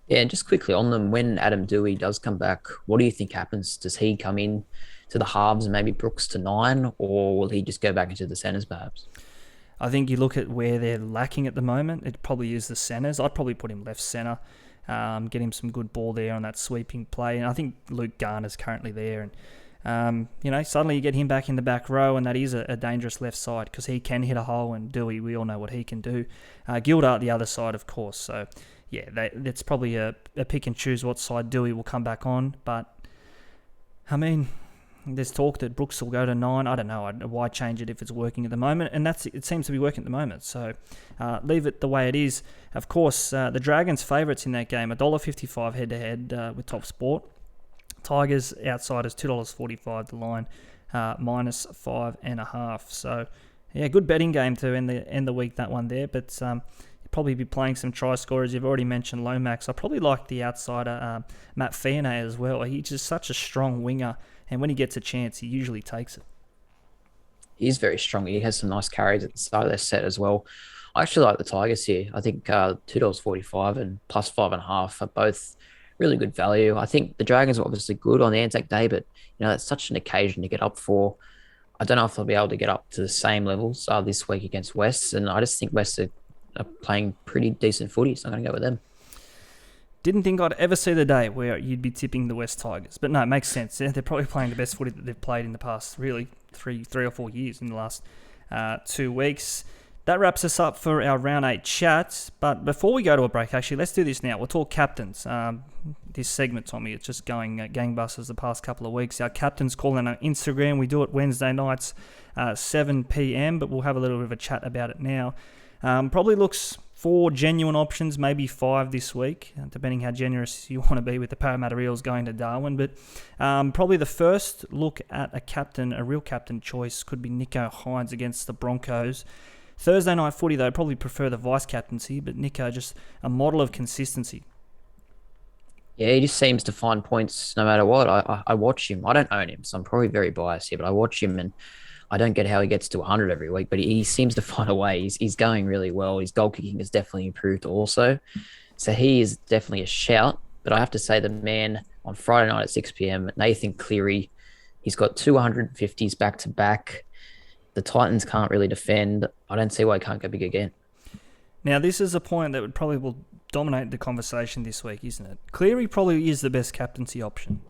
[SPEAKER 4] Yeah, and just quickly on them, when Adam Dewey does come back, what do you think happens? Does he come in to the halves and maybe Brooks to 9, or will he just go back into the centres perhaps?
[SPEAKER 3] I think you look at where they're lacking at the moment, it probably is the centres. I'd probably put him left centre, get him some good ball there on that sweeping play. And I think Luke Garner's currently there. And, suddenly you get him back in the back row, and that is a dangerous left side because he can hit a hole, and Dewey, we all know what he can do. Gildart the other side, of course. So, yeah, it's probably a pick and choose what side Dewey will come back on. But, I mean, there's talk that Brooks will go to 9. I don't know. Why change it if it's working at the moment? And it seems to be working at the moment. So leave it the way it is. Of course, the Dragons' favourites in that game, $1.55 head-to-head with TopSport. Tigers outsiders $2.45 the line, minus 5.5. So, yeah, good betting game to end the week, that one there. But probably be playing some try scorers. You've already mentioned Lomax. I probably like the outsider, Matt Fianay as well. He's just such a strong winger, and when he gets a chance, he usually takes it.
[SPEAKER 4] He is very strong. He has some nice carries at the start of their set as well. I actually like the Tigers here. I think $2.45 and plus 5.5 are both really good value. I think the Dragons are obviously good on the Anzac Day, but that's such an occasion to get up for. I don't know if they'll be able to get up to the same levels this week against West, and I just think West are playing pretty decent footy, so I'm going to go with them.
[SPEAKER 3] Didn't think I'd ever see the day where you'd be tipping the West Tigers, but no, it makes sense. They're probably playing the best footy that they've played in the past, really, three or 4 years in the last 2 weeks. That wraps us up for our Round 8 chat. But before we go to a break, actually, let's do this now. We'll talk captains. This segment, Tommy, it's just going gangbusters the past couple of weeks. Our captains call in on Instagram. We do it Wednesday nights, 7 p.m, but we'll have a little bit of a chat about it now. Probably looks 4 genuine options, maybe 5 this week, depending how generous you want to be with the Parramatta Eels going to Darwin. But probably the first look at a real captain choice could be Nicho Hynes against the Broncos. Thursday night footy, though, probably prefer the vice-captaincy, but Nicho, just a model of consistency.
[SPEAKER 4] Yeah, he just seems to find points no matter what. I watch him. I don't own him, so I'm probably very biased here, but I watch him and I don't get how he gets to 100 every week, but he seems to find a way. He's going really well. His goal kicking has definitely improved also. So he is definitely a shout, but I have to say the man on Friday night at 6 p.m, Nathan Cleary, he's got 250s back-to-back. The Titans can't really defend. I don't see why he can't go big again.
[SPEAKER 3] Now, this is a point that will dominate the conversation this week, isn't it? Cleary probably is the best captaincy option.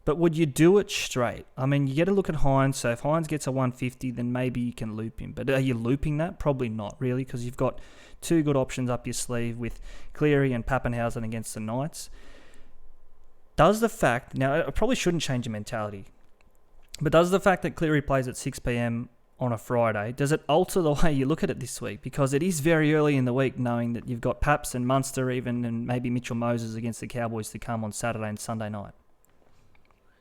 [SPEAKER 3] But would you do it straight? I mean, you get to look at Hines. So if Hines gets a 150, then maybe you can loop him. But are you looping that? Probably not, really, because you've got two good options up your sleeve with Cleary and Pappenhausen against the Knights. Does the fact... Now, I probably shouldn't change your mentality. But does the fact that Cleary plays at 6 p.m. on a Friday, does it alter the way you look at it this week? Because it is very early in the week, knowing that you've got Paps and Munster even, and maybe Mitchell Moses against the Cowboys to come on Saturday and Sunday night.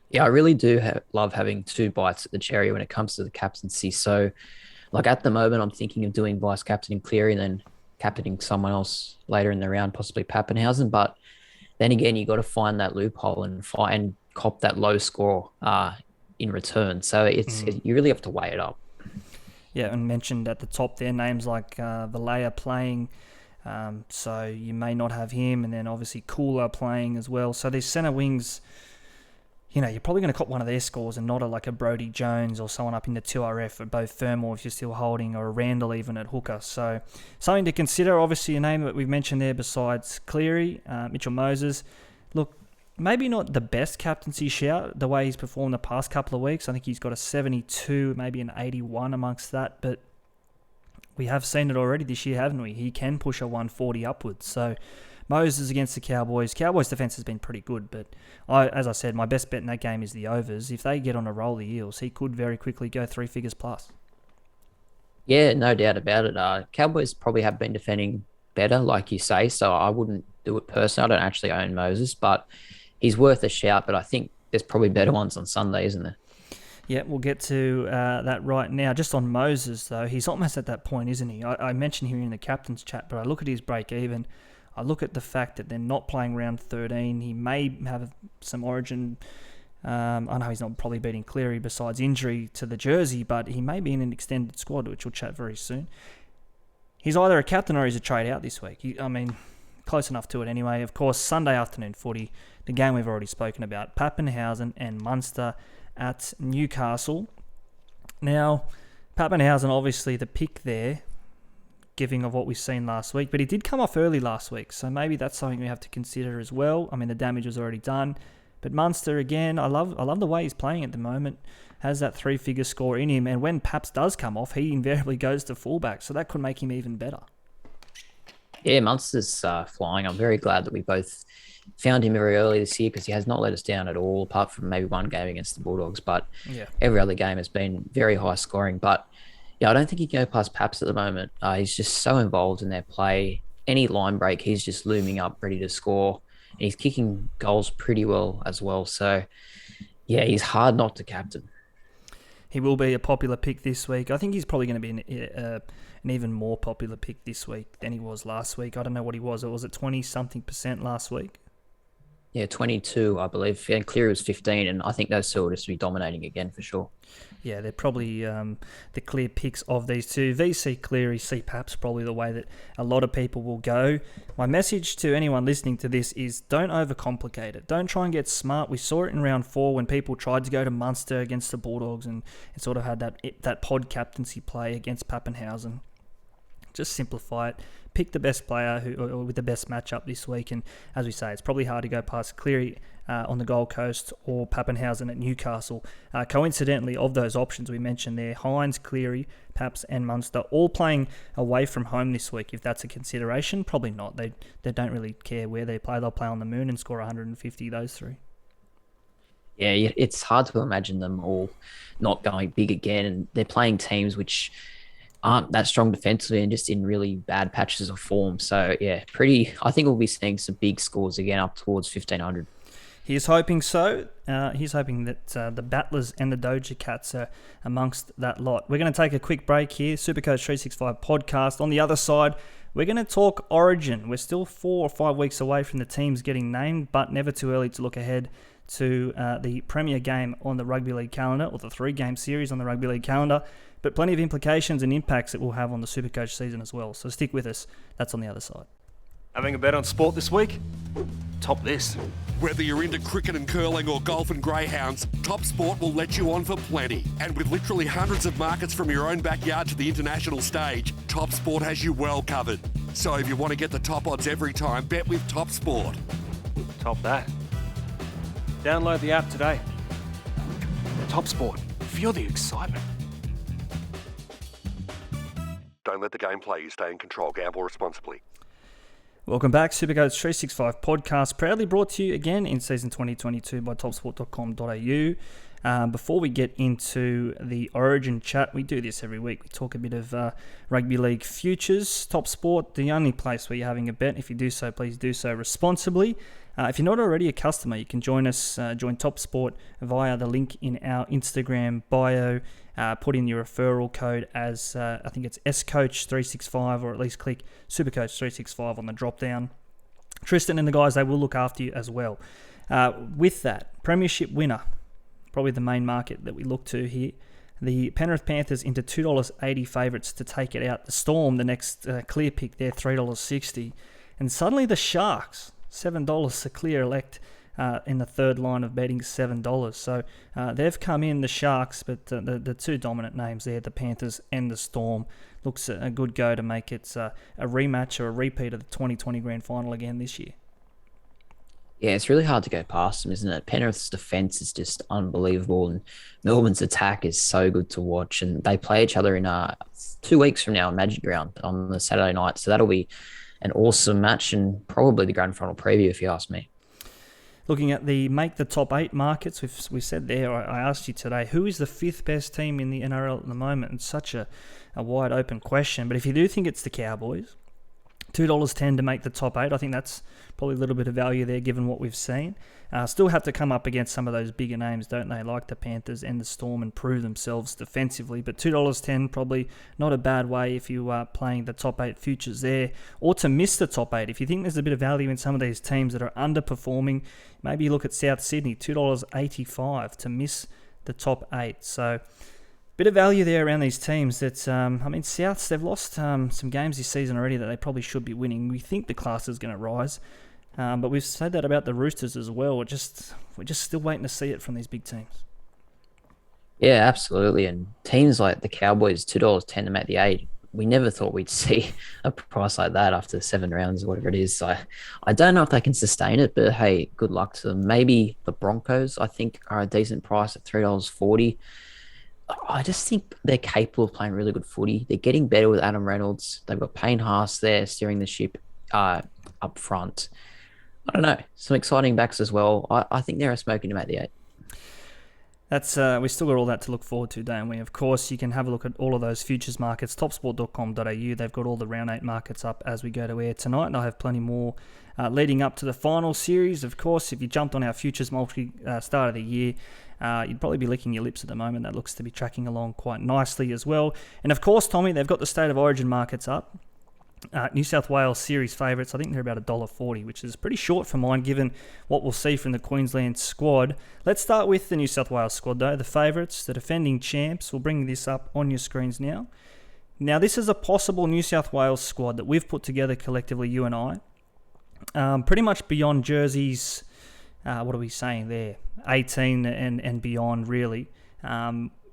[SPEAKER 4] Yeah, I really do love having two bites at the cherry when it comes to the captaincy. So, like at the moment, I'm thinking of doing vice captaining Cleary and then captaining someone else later in the round, possibly Pappenhausen. But then again, you got to find that loophole and cop that low score in return. So you really have to weigh it up.
[SPEAKER 3] Yeah, and mentioned at the top there, names like Valea playing, so you may not have him, and then obviously Cooler playing as well. So these centre wings, you know, you're probably going to cop one of their scores and not like a Brodie Jones or someone up in the 2RF, or both Fermor if you're still holding, or a Randall even at hooker. So something to consider. Obviously a name that we've mentioned there besides Cleary, Mitchell Moses. Look, maybe not the best captaincy shout, the way he's performed the past couple of weeks. I think he's got a 72, maybe an 81 amongst that, but we have seen it already this year, haven't we? He can push a 140 upwards. So Moses against the Cowboys. Cowboys' defence has been pretty good, but as I said, my best bet in that game is the overs. If they get on a roll, the Eels, he could very quickly go 3 figures plus.
[SPEAKER 4] Yeah, no doubt about it. Cowboys probably have been defending better, like you say, so I wouldn't do it personally. I don't actually own Moses, but he's worth a shout. But I think there's probably better ones on Sunday, isn't there?
[SPEAKER 3] Yeah, we'll get to that right now. Just on Moses, though, he's almost at that point, isn't he? I mentioned here in the captain's chat, but I look at his break even. I look at the fact that they're not playing round 13. He may have some origin. I know he's not probably beating Cleary besides injury to the jersey, but he may be in an extended squad, which we'll chat very soon. He's either a captain or he's a trade out this week. Close enough to it anyway. Of course, Sunday afternoon footy, the game we've already spoken about, Pappenhausen and Munster at Newcastle. Now, Pappenhausen, obviously the pick there, giving of what we've seen last week, but he did come off early last week, so maybe that's something we have to consider as well. I mean, the damage was already done, but Munster, again, I love the way he's playing at the moment, has that 3-figure score in him, and when Paps does come off, he invariably goes to fullback, so that could make him even better.
[SPEAKER 4] Yeah, Munster's flying. I'm very glad that we both found him very early this year because he has not let us down at all, apart from maybe one game against the Bulldogs. But every other game has been very high scoring. But yeah, I don't think he can go past Paps at the moment. He's just so involved in their play. Any line break, he's just looming up, ready to score. And he's kicking goals pretty well as well. So yeah, he's hard not to captain.
[SPEAKER 3] He will be a popular pick this week. I think he's probably going to be an even more popular pick this week than he was last week. I don't know what he was. Was it 20-something% last week?
[SPEAKER 4] Yeah, 22, I believe. And Cleary was 15, and I think those two will just be dominating again for sure.
[SPEAKER 3] Yeah, they're probably the clear picks of these two. VC Cleary, C Paps, probably the way that a lot of people will go. My message to anyone listening to this is don't overcomplicate it. Don't try and get smart. We saw it in round 4 when people tried to go to Munster against the Bulldogs and sort of had that pod captaincy play against Pappenhausen. Just simplify it. Pick the best player who with the best matchup this week. And as we say, it's probably hard to go past Cleary on the Gold Coast or Pappenhausen at Newcastle. Coincidentally, of those options we mentioned there, Hines, Cleary, Paps and Munster all playing away from home this week. If that's a consideration, probably not. They don't really care where they play. They'll play on the moon and score 150, those three.
[SPEAKER 4] Yeah, it's hard to imagine them all not going big again. And they're playing teams which aren't that strong defensively and just in really bad patches of form. So, yeah, I think we'll be seeing some big scores again up towards 1,500.
[SPEAKER 3] He's hoping so. He's hoping that the Battlers and the Doja Cats are amongst that lot. We're going to take a quick break here. SuperCoach365 podcast. On the other side, we're going to talk Origin. We're still 4 or 5 weeks away from the teams getting named, but never too early to look ahead to the premier game on the Rugby League calendar, or the 3-game series on the Rugby League calendar, but plenty of implications and impacts it will have on the SuperCoach season as well. So stick with us. That's on the other side.
[SPEAKER 2] Having a bet on sport this week? Top this.
[SPEAKER 5] Whether you're into cricket and curling or golf and greyhounds, TopSport will let you on for plenty. And with literally hundreds of markets from your own backyard to the international stage, TopSport has you well covered. So if you want to get the top odds every time, bet with TopSport.
[SPEAKER 2] Top that. Download the app today. TopSport. Feel the excitement.
[SPEAKER 5] Don't let the game play you. Stay in control. Gamble responsibly.
[SPEAKER 3] Welcome back, SuperCoach365 podcast, proudly brought to you again in season 2022 by TopSport.com.au. Before we get into the Origin chat, we do this every week. We talk a bit of rugby league futures. TopSport, the only place where you're having a bet. If you do so, please do so responsibly. If you're not already a customer, you can join TopSport via the link in our Instagram bio. Put in your referral code as, I think it's SCoach365, or at least click SuperCoach365 on the drop-down. Tristan and the guys, they will look after you as well. With that, Premiership winner, probably the main market that we look to here. The Penrith Panthers into $2.80 favourites to take it out. The Storm, the next clear pick there, $3.60. And suddenly the Sharks, $7 to clear elect in the third line of betting, $7. So they've come in, the Sharks, but the two dominant names there, the Panthers and the Storm, looks a good go to make it a rematch or a repeat of the 2020 Grand Final again this year.
[SPEAKER 4] Yeah, it's really hard to go past them, isn't it? Penrith's defense is just unbelievable, and Melbourne's attack is so good to watch. And they play each other in 2 weeks from now in Magic Round on the Saturday night. So that'll be an awesome match and probably the grand final preview, if you ask me.
[SPEAKER 3] Looking at the make the top 8 markets, we said there, I asked you today, who is the 5th best team in the NRL at the moment? It's such a wide open question. But if you do think it's the Cowboys, $2.10 to make the top 8. I think that's probably a little bit of value there given what we've seen. Still have to come up against some of those bigger names, don't they, like the Panthers and the Storm, and prove themselves defensively. But $2.10 probably not a bad way if you are playing the top 8 futures there, or to miss the top 8. If you think there's a bit of value in some of these teams that are underperforming, maybe you look at South Sydney, $2.85 to miss the top 8. So bit of value there around these teams that, Souths, they've lost some games this season already that they probably should be winning. We think the class is going to rise, but we've said that about the Roosters as well. We're just still waiting to see it from these big teams.
[SPEAKER 4] Yeah, absolutely. And teams like the Cowboys, $2.10 to make the 8. We never thought we'd see a price like that after 7 rounds or whatever it is. So I don't know if they can sustain it, but hey, good luck to them. Maybe the Broncos, I think, are a decent price at $3.40. I just think they're capable of playing really good footy. They're getting better with Adam Reynolds. They've got Payne Haas there steering the ship up front. I don't know. Some exciting backs as well. I think they're a smoking to make the 8.
[SPEAKER 3] That's we still got all that to look forward to, don't we? Of course, you can have a look at all of those futures markets, topsport.com.au. They've got all the round 8 markets up as we go to air tonight, and I have plenty more leading up to the final series. Of course, if you jumped on our futures multi start of the year, you'd probably be licking your lips at the moment. That looks to be tracking along quite nicely as well. And of course, Tommy, they've got the State of Origin markets up. New South Wales series favourites, I think they're about $1.40, which is pretty short for mine given what we'll see from the Queensland squad. Let's start with the New South Wales squad though, the favourites, the defending champs. We'll bring this up on your screens now. Now this is a possible New South Wales squad that we've put together collectively, you and I. Pretty much beyond jerseys, what are we saying there? 18 and beyond really.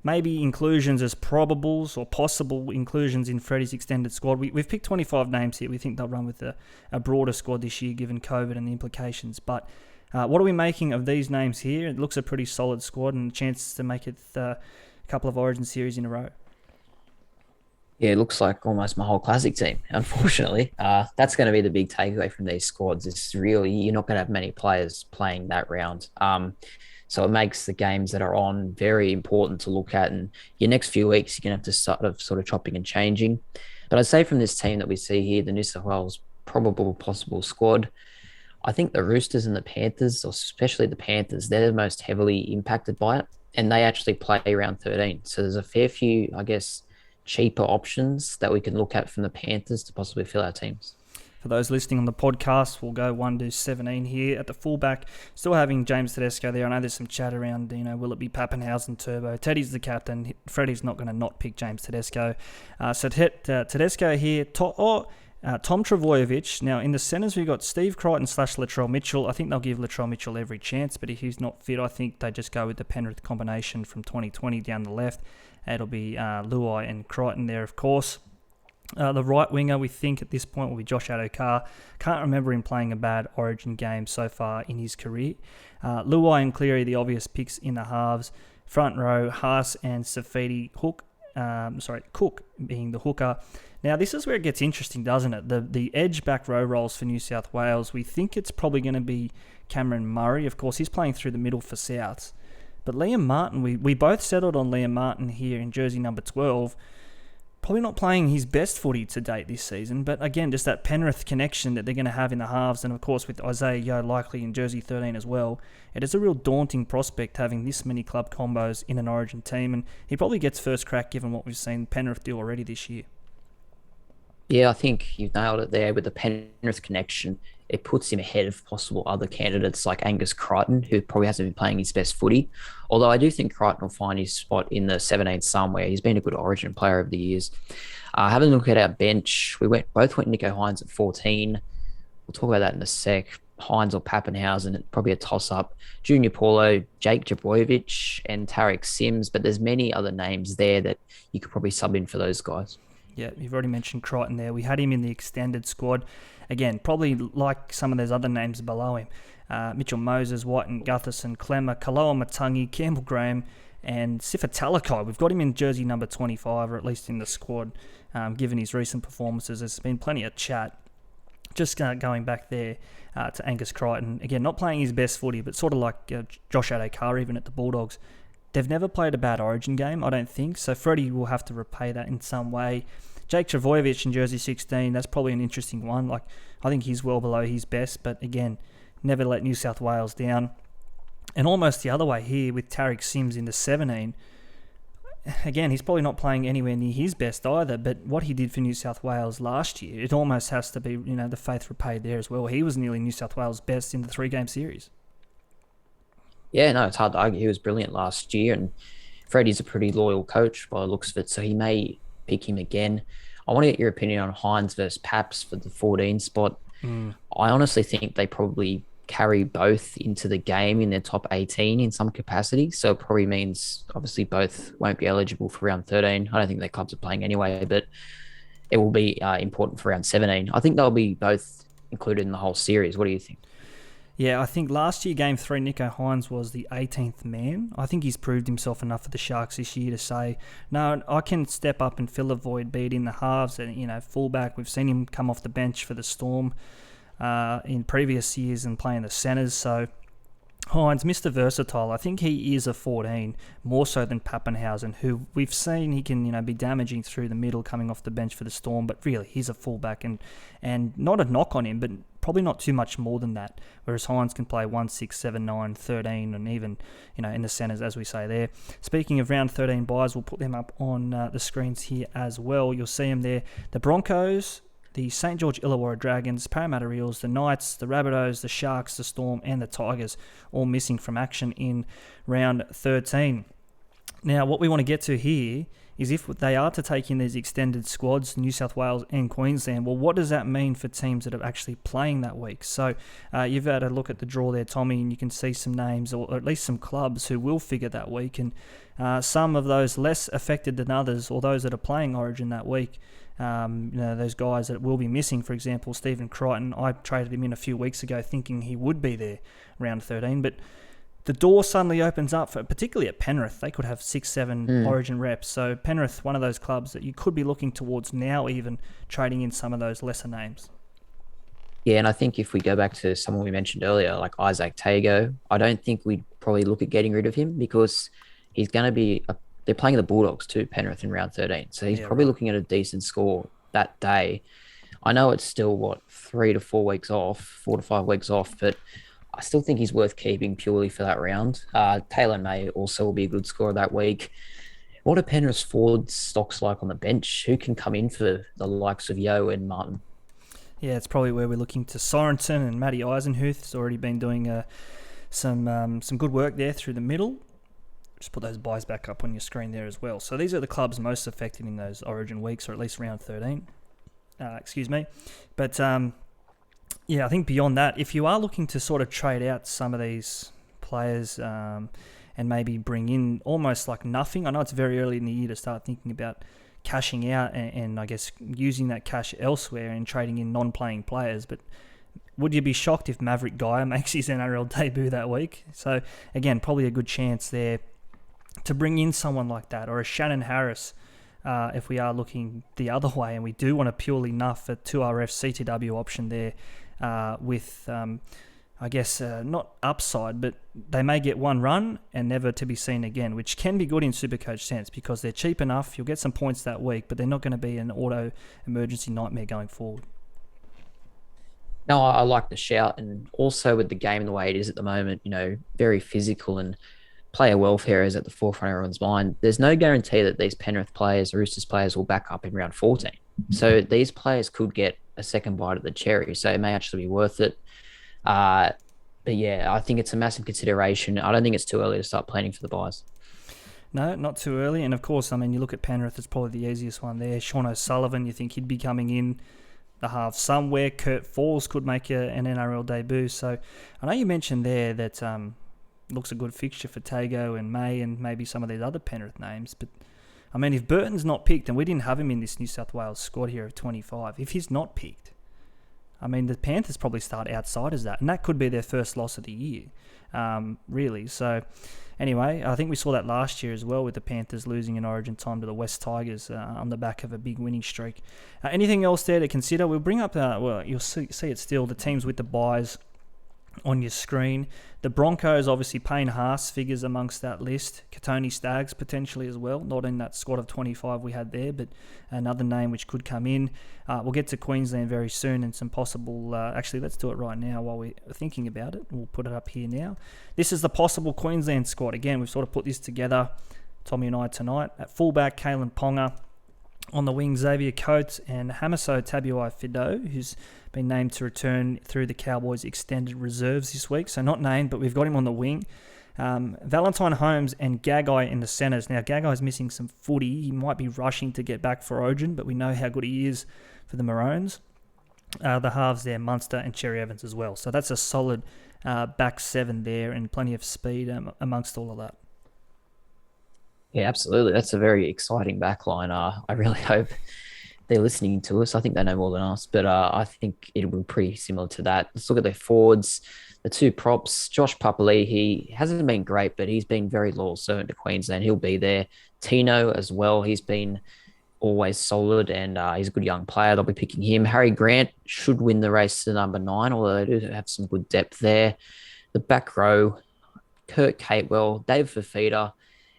[SPEAKER 3] Maybe inclusions as probables or possible inclusions in Freddie's extended squad. We've picked 25 names here. We think they'll run with a broader squad this year given COVID and the implications. But what are we making of these names here? It looks a pretty solid squad and a chance to make it a couple of Origin series in a row.
[SPEAKER 4] Yeah, it looks like almost my whole classic team, unfortunately. That's going to be the big takeaway from these squads. It's really, you're not going to have many players playing that round. So it makes the games that are on very important to look at. And your next few weeks, you're going to have to sort of chopping and changing. But I'd say from this team that we see here, the New South Wales probable possible squad, I think the Roosters and the Panthers, or especially the Panthers, they're the most heavily impacted by it. And they actually play around 13. So there's a fair few, I guess, cheaper options that we can look at from the Panthers to possibly fill our teams.
[SPEAKER 3] For those listening on the podcast, we'll go 1 to 17 here at the fullback. Still having James Tedesco there. I know there's some chat around, will it be Pappenhausen, Turbo? Teddy's the captain. Freddie's not going to not pick James Tedesco. So Tedesco here. Tom Trbojevic. Now, in the centres, we've got Steve Crichton / Latrell Mitchell. I think they'll give Latrell Mitchell every chance, but if he's not fit, I think they just go with the Penrith combination from 2020 down the left. It'll be Luai and Crichton there, of course. The right winger, we think at this point, will be Josh Adokar. Can't remember him playing a bad Origin game so far in his career. Luai and Cleary, the obvious picks in the halves. Front row, Haas and Safidi Cook being the hooker. Now, this is where it gets interesting, doesn't it? The edge back row roles for New South Wales, we think it's probably going to be Cameron Murray. Of course, he's playing through the middle for Souths. But Liam Martin, we both settled on Liam Martin here in jersey number 12. Probably not playing his best footy to date this season, but again, just that Penrith connection that they're going to have in the halves, and of course with Isaiah Yeo likely in jersey 13 as well. It is a real daunting prospect having this many club combos in an Origin team, and he probably gets first crack given what we've seen Penrith do already this year.
[SPEAKER 4] Yeah, I think you've nailed it there with the Penrith connection. It puts him ahead of possible other candidates like Angus Crichton, who probably hasn't been playing his best footy. Although I do think Crichton will find his spot in the 17 somewhere. He's been a good Origin player over the years. Having a look at our bench, both went Nico Hines at 14. We'll talk about that in a sec. Hines or Pappenhausen, probably a toss-up. Junior Paulo, Jake Jabojevic, and Tarek Sims. But there's many other names there that you could probably sub in for those guys.
[SPEAKER 3] Yeah, you've already mentioned Crichton there. We had him in the extended squad. Again, probably like some of those other names below him. Mitchell Moses, White and Gutherson, Clemmer, Kaloa Matangi, Campbell Graham, and Sifa Talakai. We've got him in jersey number 25, or at least in the squad, given his recent performances. There's been plenty of chat. Just going back there to Angus Crichton. Again, not playing his best footy, but sort of like Josh Adokar even at the Bulldogs. They've never played a bad Origin game, I don't think. So Freddie will have to repay that in some way. Jake Travojevic in jersey 16, that's probably an interesting one. Like, I think he's well below his best, but again, never let New South Wales down. And almost the other way here with Tarek Sims in the 17. Again, he's probably not playing anywhere near his best either, but what he did for New South Wales last year, it almost has to be, the faith repaid there as well. He was nearly New South Wales' best in the 3-game series.
[SPEAKER 4] Yeah, no, it's hard to argue. He was brilliant last year, and Freddie's a pretty loyal coach by the looks of it, so he may pick him again. I want to get your opinion on Hines versus Paps for the 14 spot. I honestly think they probably carry both into the game in their top 18 in some capacity, so it probably means obviously both won't be eligible for round 13. I don't think their clubs are playing anyway, but it will be important for round 17. I think they'll be both included in the whole series. What do you think?
[SPEAKER 3] Yeah, I think last year, Game 3, Nico Hines was the 18th man. I think he's proved himself enough for the Sharks this year to say, no, I can step up and fill a void, be it in the halves and, fullback. We've seen him come off the bench for the Storm in previous years and playing the centres. So Hines, Mr. Versatile, I think he is a 14, more so than Pappenhausen, who we've seen he can, be damaging through the middle coming off the bench for the Storm, but really he's a fullback and not a knock on him, but probably not too much more than that, whereas Hines can play 1, 6, 7, 9, 13, and even, in the centres, as we say there. Speaking of round 13 buys, we'll put them up on the screens here as well. You'll see them there. The Broncos, the St. George Illawarra Dragons, Parramatta Eels, the Knights, the Rabbitohs, the Sharks, the Storm, and the Tigers, all missing from action in round 13. Now, what we want to get to here is if they are to take in these extended squads, New South Wales and Queensland, well, what does that mean for teams that are actually playing that week? So you've had a look at the draw there, Tommy, and you can see some names, or at least some clubs who will figure that week, and some of those less affected than others, or those that are playing Origin that week. Those guys that will be missing, for example, Stephen Crichton. I traded him in a few weeks ago thinking he would be there round 13, but the door suddenly opens up, particularly at Penrith. They could have 6, 7 Origin reps. So Penrith, one of those clubs that you could be looking towards now, even trading in some of those lesser names.
[SPEAKER 4] Yeah, and I think if we go back to someone we mentioned earlier, like Isaac Tago, I don't think we'd probably look at getting rid of him because he's going to be they're playing the Bulldogs too, Penrith, in round 13. So he's probably looking at a decent score that day. I know it's still, 3 to 4 weeks off, 4 to 5 weeks off, but I still think he's worth keeping purely for that round. Taylor May also will be a good scorer that week. What are Penrith's forward stocks like on the bench? Who can come in for the likes of Yeo and Martin?
[SPEAKER 3] Yeah, it's probably where we're looking to Sorensen and Matty Eisenhuth. Has already been doing some good work there through the middle. Just put those buys back up on your screen there as well. So these are the clubs most affected in those Origin weeks, or at least round 13. But I think beyond that, if you are looking to sort of trade out some of these players and maybe bring in almost like nothing, I know it's very early in the year to start thinking about cashing out and I guess using that cash elsewhere and trading in non-playing players. But would you be shocked if Maverick Geyer makes his NRL debut that week? So again, probably a good chance there to bring in someone like that, or a Shannon Harris if we are looking the other way and we do want a purely nuff a 2RF CTW option there with I guess not upside, but they may get one run and never to be seen again, which can be good in SuperCoach sense because they're cheap enough. You'll get some points that week, but they're not going to be an auto emergency nightmare going forward.
[SPEAKER 4] No, I like the shout, and also with the game the way it is at the moment, very physical, and player welfare is at the forefront of everyone's mind. There's no guarantee that these Penrith players, Roosters players, will back up in round 14. So these players could get a second bite of the cherry, so it may actually be worth it. But yeah, I think it's a massive consideration. I don't think it's too early to start planning for the buys.
[SPEAKER 3] No, not too early. And of course, I mean, you look at Penrith, it's probably the easiest one there. Sean O'Sullivan, you think he'd be coming in the half somewhere. Kurt Falls could make an NRL debut. So I know you mentioned there that looks a good fixture for Tago and May and maybe some of these other Penrith names. But I mean, if Burton's not picked, and we didn't have him in this New South Wales squad here of 25, if he's not picked, I mean, the Panthers probably start outside as that, and that could be their first loss of the year, really. So, anyway, I think we saw that last year as well with the Panthers losing in Origin time to the West Tigers on the back of a big winning streak. Anything else there to consider? We'll bring up, you'll see it still, the teams with the buys on your screen. The Broncos, obviously, Payne Haas figures amongst that list. Katoni Staggs potentially as well, not in that squad of 25 we had there, but another name which could come in. We'll get to Queensland very soon and some possible... actually, let's do it right now while we're thinking about it. We'll put it up here now. This is the possible Queensland squad. Again, we've sort of put this together, Tommy and I, tonight. At fullback, Kalen Ponga. On the wing, Xavier Coates and Hamiso Tabuai-Fidow, who's been named to return through the Cowboys' extended reserves this week. So not named, but we've got him on the wing. Valentine Holmes and Gagai in the centres. Now, Gagai's missing some footy. He might be rushing to get back for Origin, but we know how good he is for the Maroons. The halves there, Munster and Cherry Evans as well. So that's a solid back seven there and plenty of speed amongst all of that.
[SPEAKER 4] Yeah, absolutely. That's a very exciting backline. I really hope they're listening to us. I think they know more than us, but I think it will be pretty similar to that. Let's look at their forwards, the two props. Josh Papali, he hasn't been great, but he's been very loyal servant to Queensland. He'll be there. Tino as well. He's been always solid, and he's a good young player. They'll be picking him. Harry Grant should win the race to number 9, although they do have some good depth there. The back row, Kurt Catewell, Dave Fafita,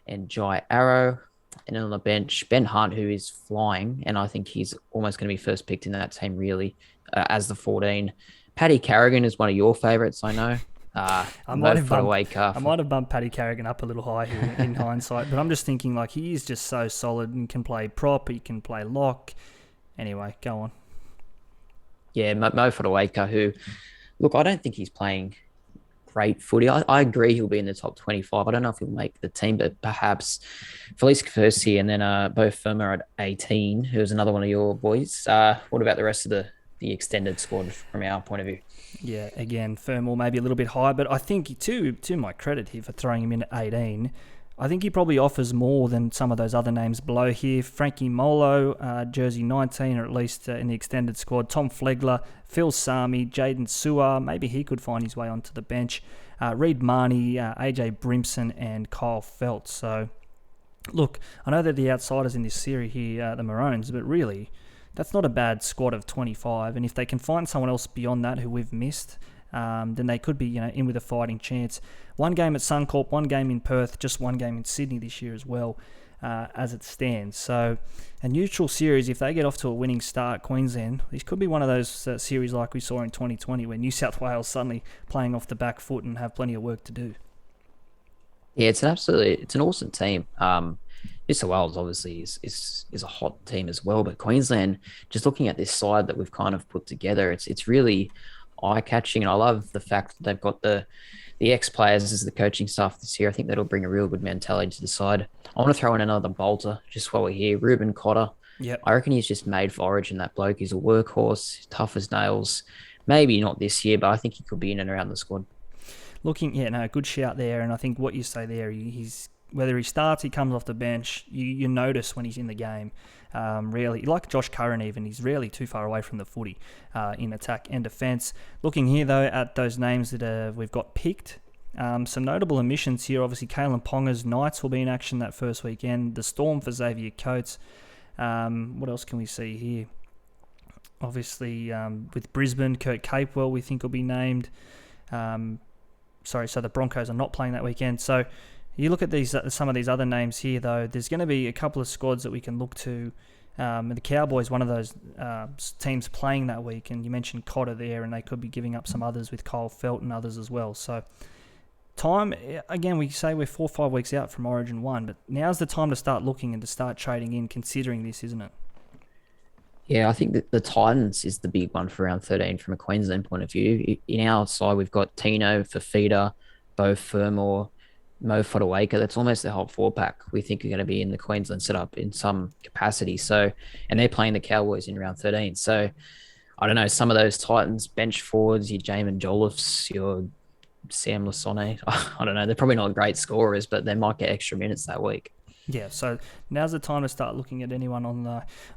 [SPEAKER 4] and Jai Arrow. And on the bench, Ben Hunt, who is flying, and I think he's almost going to be first picked in that team, really, as the 14. Paddy Carrigan is one of your favourites, I know.
[SPEAKER 3] I might have bumped Paddy Carrigan up a little high here in hindsight, but I'm just thinking, like, he is just so solid and can play prop, he can play lock. Anyway, go on.
[SPEAKER 4] Yeah, Mo Fotuaika, who, look, I don't think he's playing great footy. I agree he'll be in the top 25. I don't know if he'll make the team, but perhaps Felice Kafursi and then Bo Firma at 18, who's another one of your boys. What about the rest of the extended squad from our point of view?
[SPEAKER 3] Yeah, again, Firma maybe a little bit high, but I think to my credit here for throwing him in at 18, I think he probably offers more than some of those other names below here. Frankie Molo, jersey 19, or at least in the extended squad. Tom Flegler, Phil Sami, Jaden Suar. Maybe he could find his way onto the bench. Reid Marnie, AJ Brimson, and Kyle Felt. So, look, I know they're the outsiders in this series here, the Maroons, but really, that's not a bad squad of 25. And if they can find someone else beyond that who we've missed, then they could be, in with a fighting chance. One game at Suncorp, one game in Perth, just one game in Sydney this year as well, as it stands. So a neutral series, if they get off to a winning start, Queensland, this could be one of those series like we saw in 2020 where New South Wales suddenly playing off the back foot and have plenty of work to do.
[SPEAKER 4] Yeah, it's an awesome team. New South Wales obviously is a hot team as well, but Queensland, just looking at this side that we've kind of put together, it's really eye-catching, and I love the fact that they've got the ex-players as the coaching staff this year. I think that'll bring a real good mentality to the side. I want to throw in another bolter just while we're here. Ruben Cotter.
[SPEAKER 3] Yep.
[SPEAKER 4] I reckon he's just made for Origin, that bloke. He's a workhorse, tough as nails. Maybe not this year, but I think he could be in and around the squad.
[SPEAKER 3] Good shout there, and I think what you say there, he's whether he starts, he comes off the bench, you notice when he's in the game. Really, like Josh Curran even, he's rarely too far away from the footy in attack and defence. Looking here, though, at those names that we've got picked, some notable omissions here. Obviously, Kalen Ponga's Knights will be in action that first weekend. The Storm for Xavier Coates. What else can we see here? Obviously, with Brisbane, Kurt Capewell we think will be named. So the Broncos are not playing that weekend. So you look at these some of these other names here, though. There's going to be a couple of squads that we can look to. The Cowboys, one of those teams playing that week, and you mentioned Cotter there, and they could be giving up some others with Kyle Felt and others as well. So time, again, we say we're 4 or 5 weeks out from Origin 1, but now's the time to start looking and to start trading in, considering this, isn't it?
[SPEAKER 4] Yeah, I think that the Titans is the big one for round 13 from a Queensland point of view. In our side, we've got Tino, Fafita, Bo Fermor, Mo Fodawaker. That's almost the whole 4-pack we think are going to be in the Queensland setup in some capacity. So, and they're playing the Cowboys in round 13. So, I don't know, some of those Titans bench forwards, your Jamin Jolliffe, your Sam Lasone, I don't know, they're probably not great scorers, but they might get extra minutes that week.
[SPEAKER 3] Yeah, so now's the time to start looking at anyone on,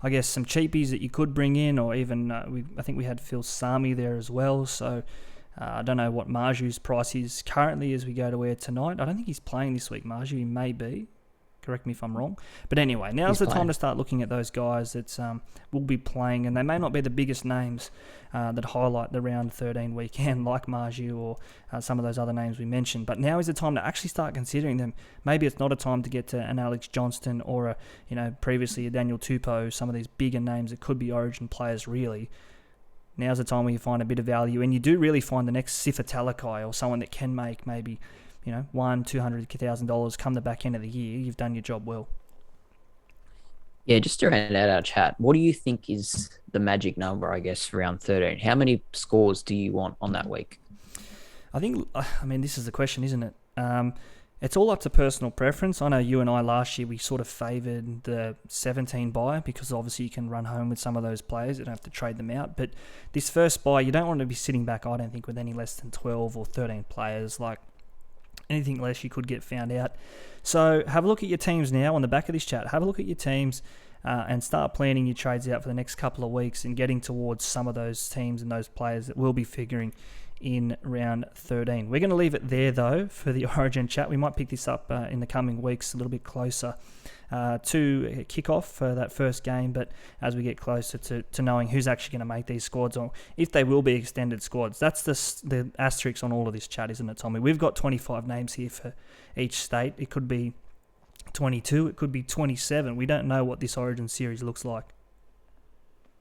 [SPEAKER 3] I guess, some cheapies that you could bring in, or even, I think we had Phil Sami there as well, so I don't know what Marju's price is currently as we go to air tonight. I don't think he's playing this week, Marju. He may be. Correct me if I'm wrong. But anyway, now's the time to start looking at those guys that will be playing, and they may not be the biggest names that highlight the round 13 weekend, like Marju or some of those other names we mentioned. But now is the time to actually start considering them. Maybe it's not a time to get to an Alex Johnston or previously a Daniel Tupou, some of these bigger names that could be Origin players really. Now's the time where you find a bit of value, and you do really find the next Siosifa Talakai or someone that can make maybe $100,000-$200,000 come the back end of the year. You've done your job well.
[SPEAKER 4] Yeah, just to round out our chat, what do you think is the magic number, I guess, for round 13? How many scores do you want on that week?
[SPEAKER 3] I mean, this is the question, isn't it? It's all up to personal preference. I know you and I last year, we sort of favoured the 17 buy because obviously you can run home with some of those players. You don't have to trade them out. But this first buy, you don't want to be sitting back, I don't think, with any less than 12 or 13 players. Like, anything less, you could get found out. So have a look at your teams now on the back of this chat. Have a look at your teams and start planning your trades out for the next couple of weeks and getting towards some of those teams and those players that will be figuring in round 13. We're going to leave it there, though, for the Origin chat. We might pick this up in the coming weeks a little bit closer to kick-off for that first game, but as we get closer to knowing who's actually going to make these squads or if they will be extended squads. That's the asterisk on all of this chat, isn't it, Tommy? We've got 25 names here for each state. It could be 22, it could be 27. We don't know what this Origin series looks like.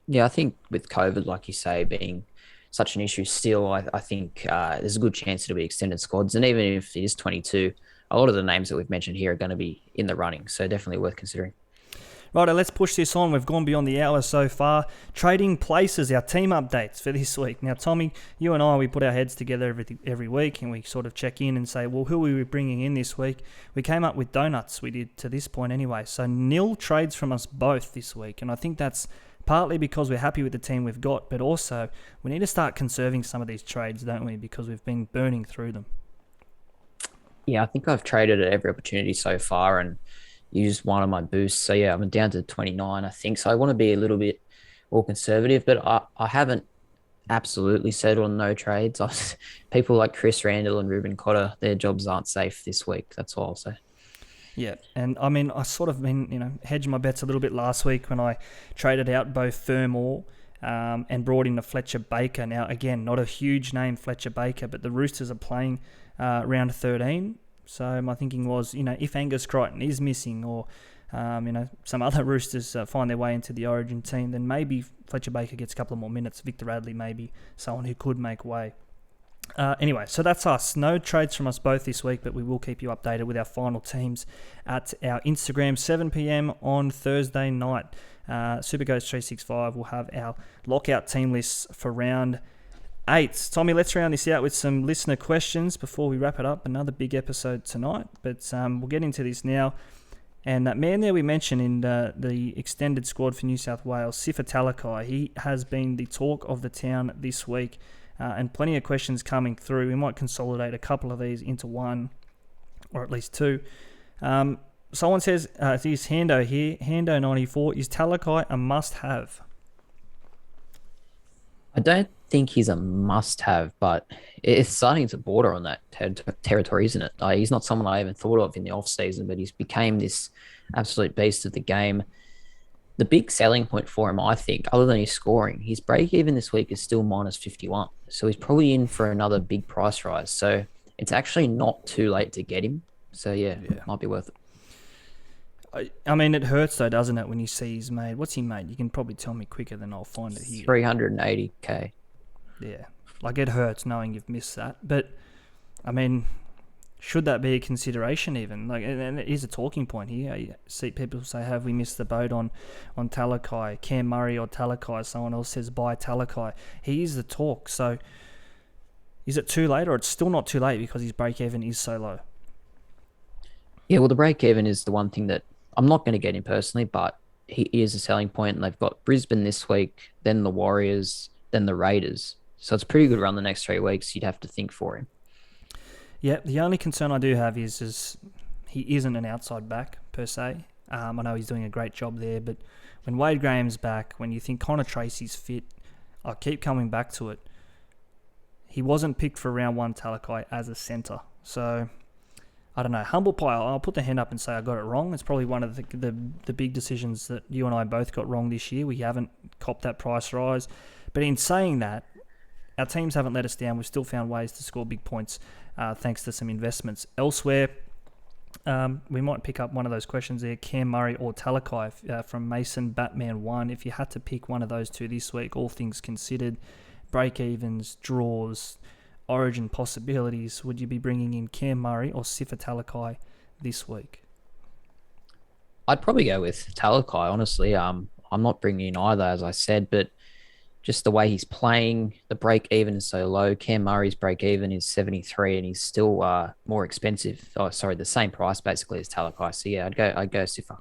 [SPEAKER 4] Yeah, I think with COVID, like you say, being such an issue still, I think there's a good chance it'll be extended squads. And even if it is 22, a lot of the names that we've mentioned here are going to be in the running. So definitely worth considering.
[SPEAKER 3] Righto, let's push this on. We've gone beyond the hour so far. Trading places, our team updates for this week. Now, Tommy, you and I, we put our heads together every week and we sort of check in and say, well, who are we bringing in this week? We came up with donuts, we did to this point anyway. So nil trades from us both this week. And I think that's partly because we're happy with the team we've got, but also we need to start conserving some of these trades, don't we? Because we've been burning through them.
[SPEAKER 4] Yeah, I think I've traded at every opportunity so far and used one of my boosts. So yeah, I'm down to 29, I think. So I want to be a little bit more conservative, but I haven't absolutely settled on no trades. People like Chris Randall and Ruben Cotter, their jobs aren't safe this week. That's all I'll say.
[SPEAKER 3] Yeah, and I mean, I sort of been, hedging my bets a little bit last week when I traded out both Fermor and brought in the Fletcher Baker. Now, again, not a huge name, Fletcher Baker, but the Roosters are playing round 13. So my thinking was, if Angus Crichton is missing or, some other Roosters find their way into the Origin team, then maybe Fletcher Baker gets a couple of more minutes. Victor Radley maybe someone who could make way. Anyway, so that's us. No trades from us both this week, but we will keep you updated with our final teams at our Instagram, 7 p.m. on Thursday night. SuperCoach365 will have our lockout team lists for round 8. Tommy, let's round this out with some listener questions before we wrap it up. Another big episode tonight, but we'll get into this now. And that man there we mentioned in the extended squad for New South Wales, Siosifa Talakai, he has been the talk of the town this week. And plenty of questions coming through. We might consolidate a couple of these into one, or at least two. Someone says, is Hando here, Hando94, is Talakai a must-have?
[SPEAKER 4] I don't think he's a must-have, but it's starting to border on that territory, isn't it? He's not someone I even thought of in the off-season, but he's became this absolute beast of the game. The big selling point for him, I think, other than his scoring, his break-even this week is still minus 51. So he's probably in for another big price rise. So it's actually not too late to get him. So, yeah. Might be worth it.
[SPEAKER 3] I mean, it hurts though, doesn't it, when you see he's made... What's he made? You can probably tell me quicker than I'll find it here.
[SPEAKER 4] 380K.
[SPEAKER 3] Yeah. Like, it hurts knowing you've missed that. But, I mean, should that be a consideration even? Like, and it is a talking point here. You see people say, have we missed the boat on Talakai? Cam Murray or Talakai? Someone else says, buy Talakai. He is the talk. So, is it too late, or it's still not too late because his break-even is so low?
[SPEAKER 4] Yeah, well, the break-even is the one thing that I'm not going to get him personally, but he is a selling point, and they've got Brisbane this week, then the Warriors, then the Raiders. So it's a pretty good run the next 3 weeks. You'd have to think for him.
[SPEAKER 3] Yeah, the only concern I do have is he isn't an outside back per se. I know he's doing a great job there, but when Wade Graham's back, when you think Connor Tracy's fit, I keep coming back to it. He wasn't picked for round 1 Talakai as a centre. So, I don't know. Humble pie, I'll put the hand up and say I got it wrong. It's probably one of the big decisions that you and I both got wrong this year. We haven't copped that price rise. But in saying that, our teams haven't let us down. We've still found ways to score big points thanks to some investments elsewhere. We might pick up one of those questions there, Cam Murray or Talakai from Mason Batman 1. If you had to pick one of those two this week, all things considered, break-evens, draws, origin possibilities, would you be bringing in Cam Murray or Siosifa Talakai this week?
[SPEAKER 4] I'd probably go with Talakai, honestly. I'm not bringing in either, as I said, but just the way he's playing, the break-even is so low. Cam Murray's break-even is 73, and he's still more expensive. Oh, sorry, the same price basically as Talakai. So yeah, I'd go Sifa.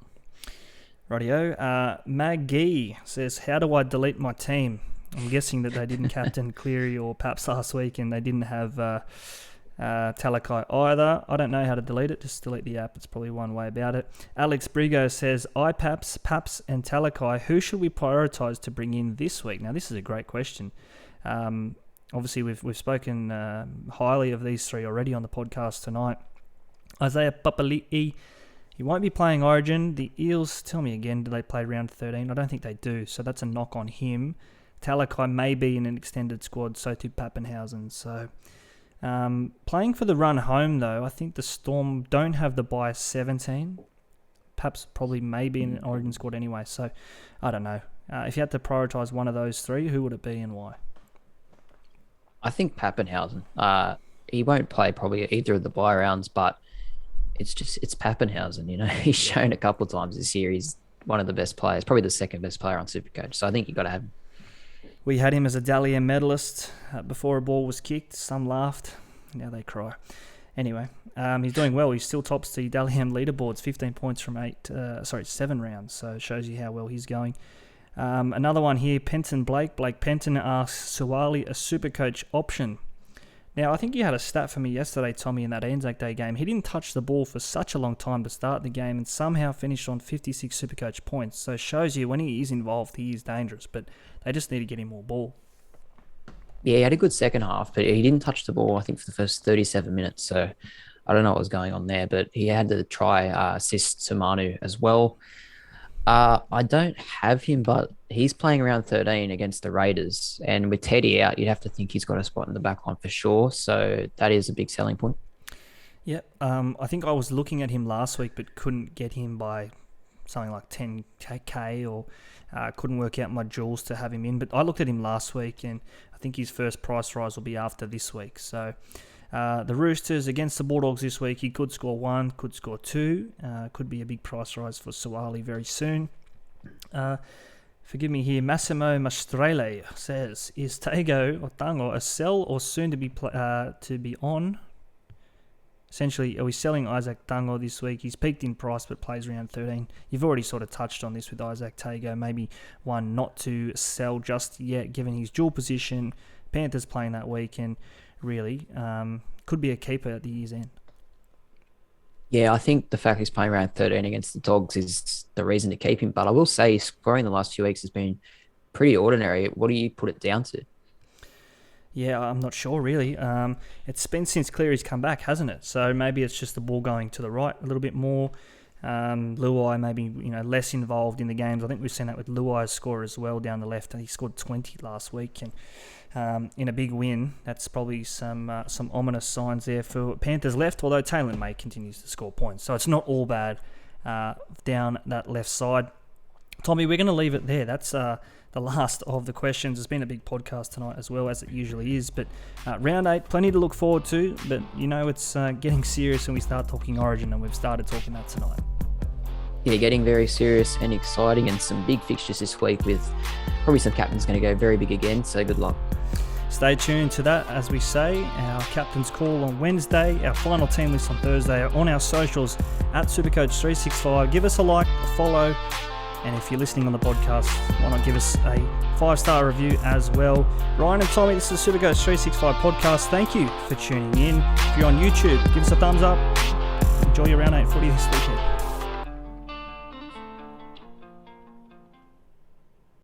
[SPEAKER 3] Rightio. Maggie says, how do I delete my team? I'm guessing that they didn't captain Cleary or Paps last week, and they didn't have Talakai either. I don't know how to delete it. Just delete the app. It's probably one way about it. Alex Brigo says, Paps, and Talakai, who should we prioritise to bring in this week? Now, this is a great question. Obviously, we've spoken highly of these three already on the podcast tonight. Isaiah Papali'i, he won't be playing Origin. The Eels, tell me again, do they play round 13? I don't think they do, so that's a knock on him. Talakai may be in an extended squad, so too Pappenhausen. So, playing for the run home, though, I think the Storm don't have the bye 17. Paps probably may be in an Origin squad anyway, so I don't know. If you had to prioritise one of those three, who would it be and why?
[SPEAKER 4] I think Pappenhausen. He won't play probably either of the bye rounds, but it's Pappenhausen, you know. He's shown a couple of times this year he's one of the best players, probably the second best player on SuperCoach. So I think you got to have him.
[SPEAKER 3] We had him as a Dally M medalist before a ball was kicked. Some laughed. Now they cry. Anyway, he's doing well. He still tops the Dally M leaderboards, 15 points from 7 rounds. So it shows you how well he's going. Another one here, Penton Blake. Blake Penton asks, Suwali a SuperCoach option? Now, I think you had a stat for me yesterday, Tommy, in that Anzac Day game. He didn't touch the ball for such a long time to start the game and somehow finished on 56 SuperCoach points. So it shows you when he is involved, he is dangerous, but they just need to get him more ball.
[SPEAKER 4] Yeah, he had a good second half, but he didn't touch the ball, I think, for the first 37 minutes. So I don't know what was going on there, but he had the try assist to Manu as well. I don't have him, but he's playing around 13 against the Raiders. And with Teddy out, you'd have to think he's got a spot in the back line for sure. So that is a big selling point.
[SPEAKER 3] Yeah, I think I was looking at him last week, but couldn't get him by something like 10K or couldn't work out my jewels to have him in. But I looked at him last week, and I think his first price rise will be after this week. So the Roosters against the Bulldogs this week, he could score 1, could score 2. Could be a big price rise for Suwali very soon. Forgive me here, Massimo Mastrele says, is Tago or Tango a sell or soon to be on? Essentially, are we selling Isaac Tango this week? He's peaked in price but plays around 13. You've already sort of touched on this with Isaac Tago. Maybe one not to sell just yet given his dual position. Panthers playing that weekend. Really, could be a keeper at the year's end.
[SPEAKER 4] Yeah, I think the fact he's playing around 13 against the Dogs is the reason to keep him. But I will say his scoring the last few weeks has been pretty ordinary. What do you put it down to?
[SPEAKER 3] Yeah, I'm not sure really. It's been since Cleary's come back, hasn't it? So maybe it's just the ball going to the right a little bit more. Luai maybe less involved in the games. I think we've seen that with Luai's score as well down the left. He scored 20 last week, and in a big win, that's probably some ominous signs there for Panthers left. Although Taylor May continues to score points, so it's not all bad down that left side. Tommy, we're going to leave it there. That's the last of the questions. It's been a big podcast tonight as well, as it usually is. But round 8, plenty to look forward to. But it's getting serious when we start talking Origin, and we've started talking that tonight.
[SPEAKER 4] Yeah, getting very serious and exciting, and some big fixtures this week with probably some captains going to go very big again. So good luck.
[SPEAKER 3] Stay tuned to that, as we say. Our captain's call on Wednesday, our final team list on Thursday, on our socials at SuperCoach365. Give us a like, a follow. And if you're listening on the podcast, why not give us a 5-star review as well. Ryan and Tommy, this is the SuperCoach365 podcast. Thank you for tuning in. If you're on YouTube, give us a thumbs up. Enjoy your round 8 footy this weekend.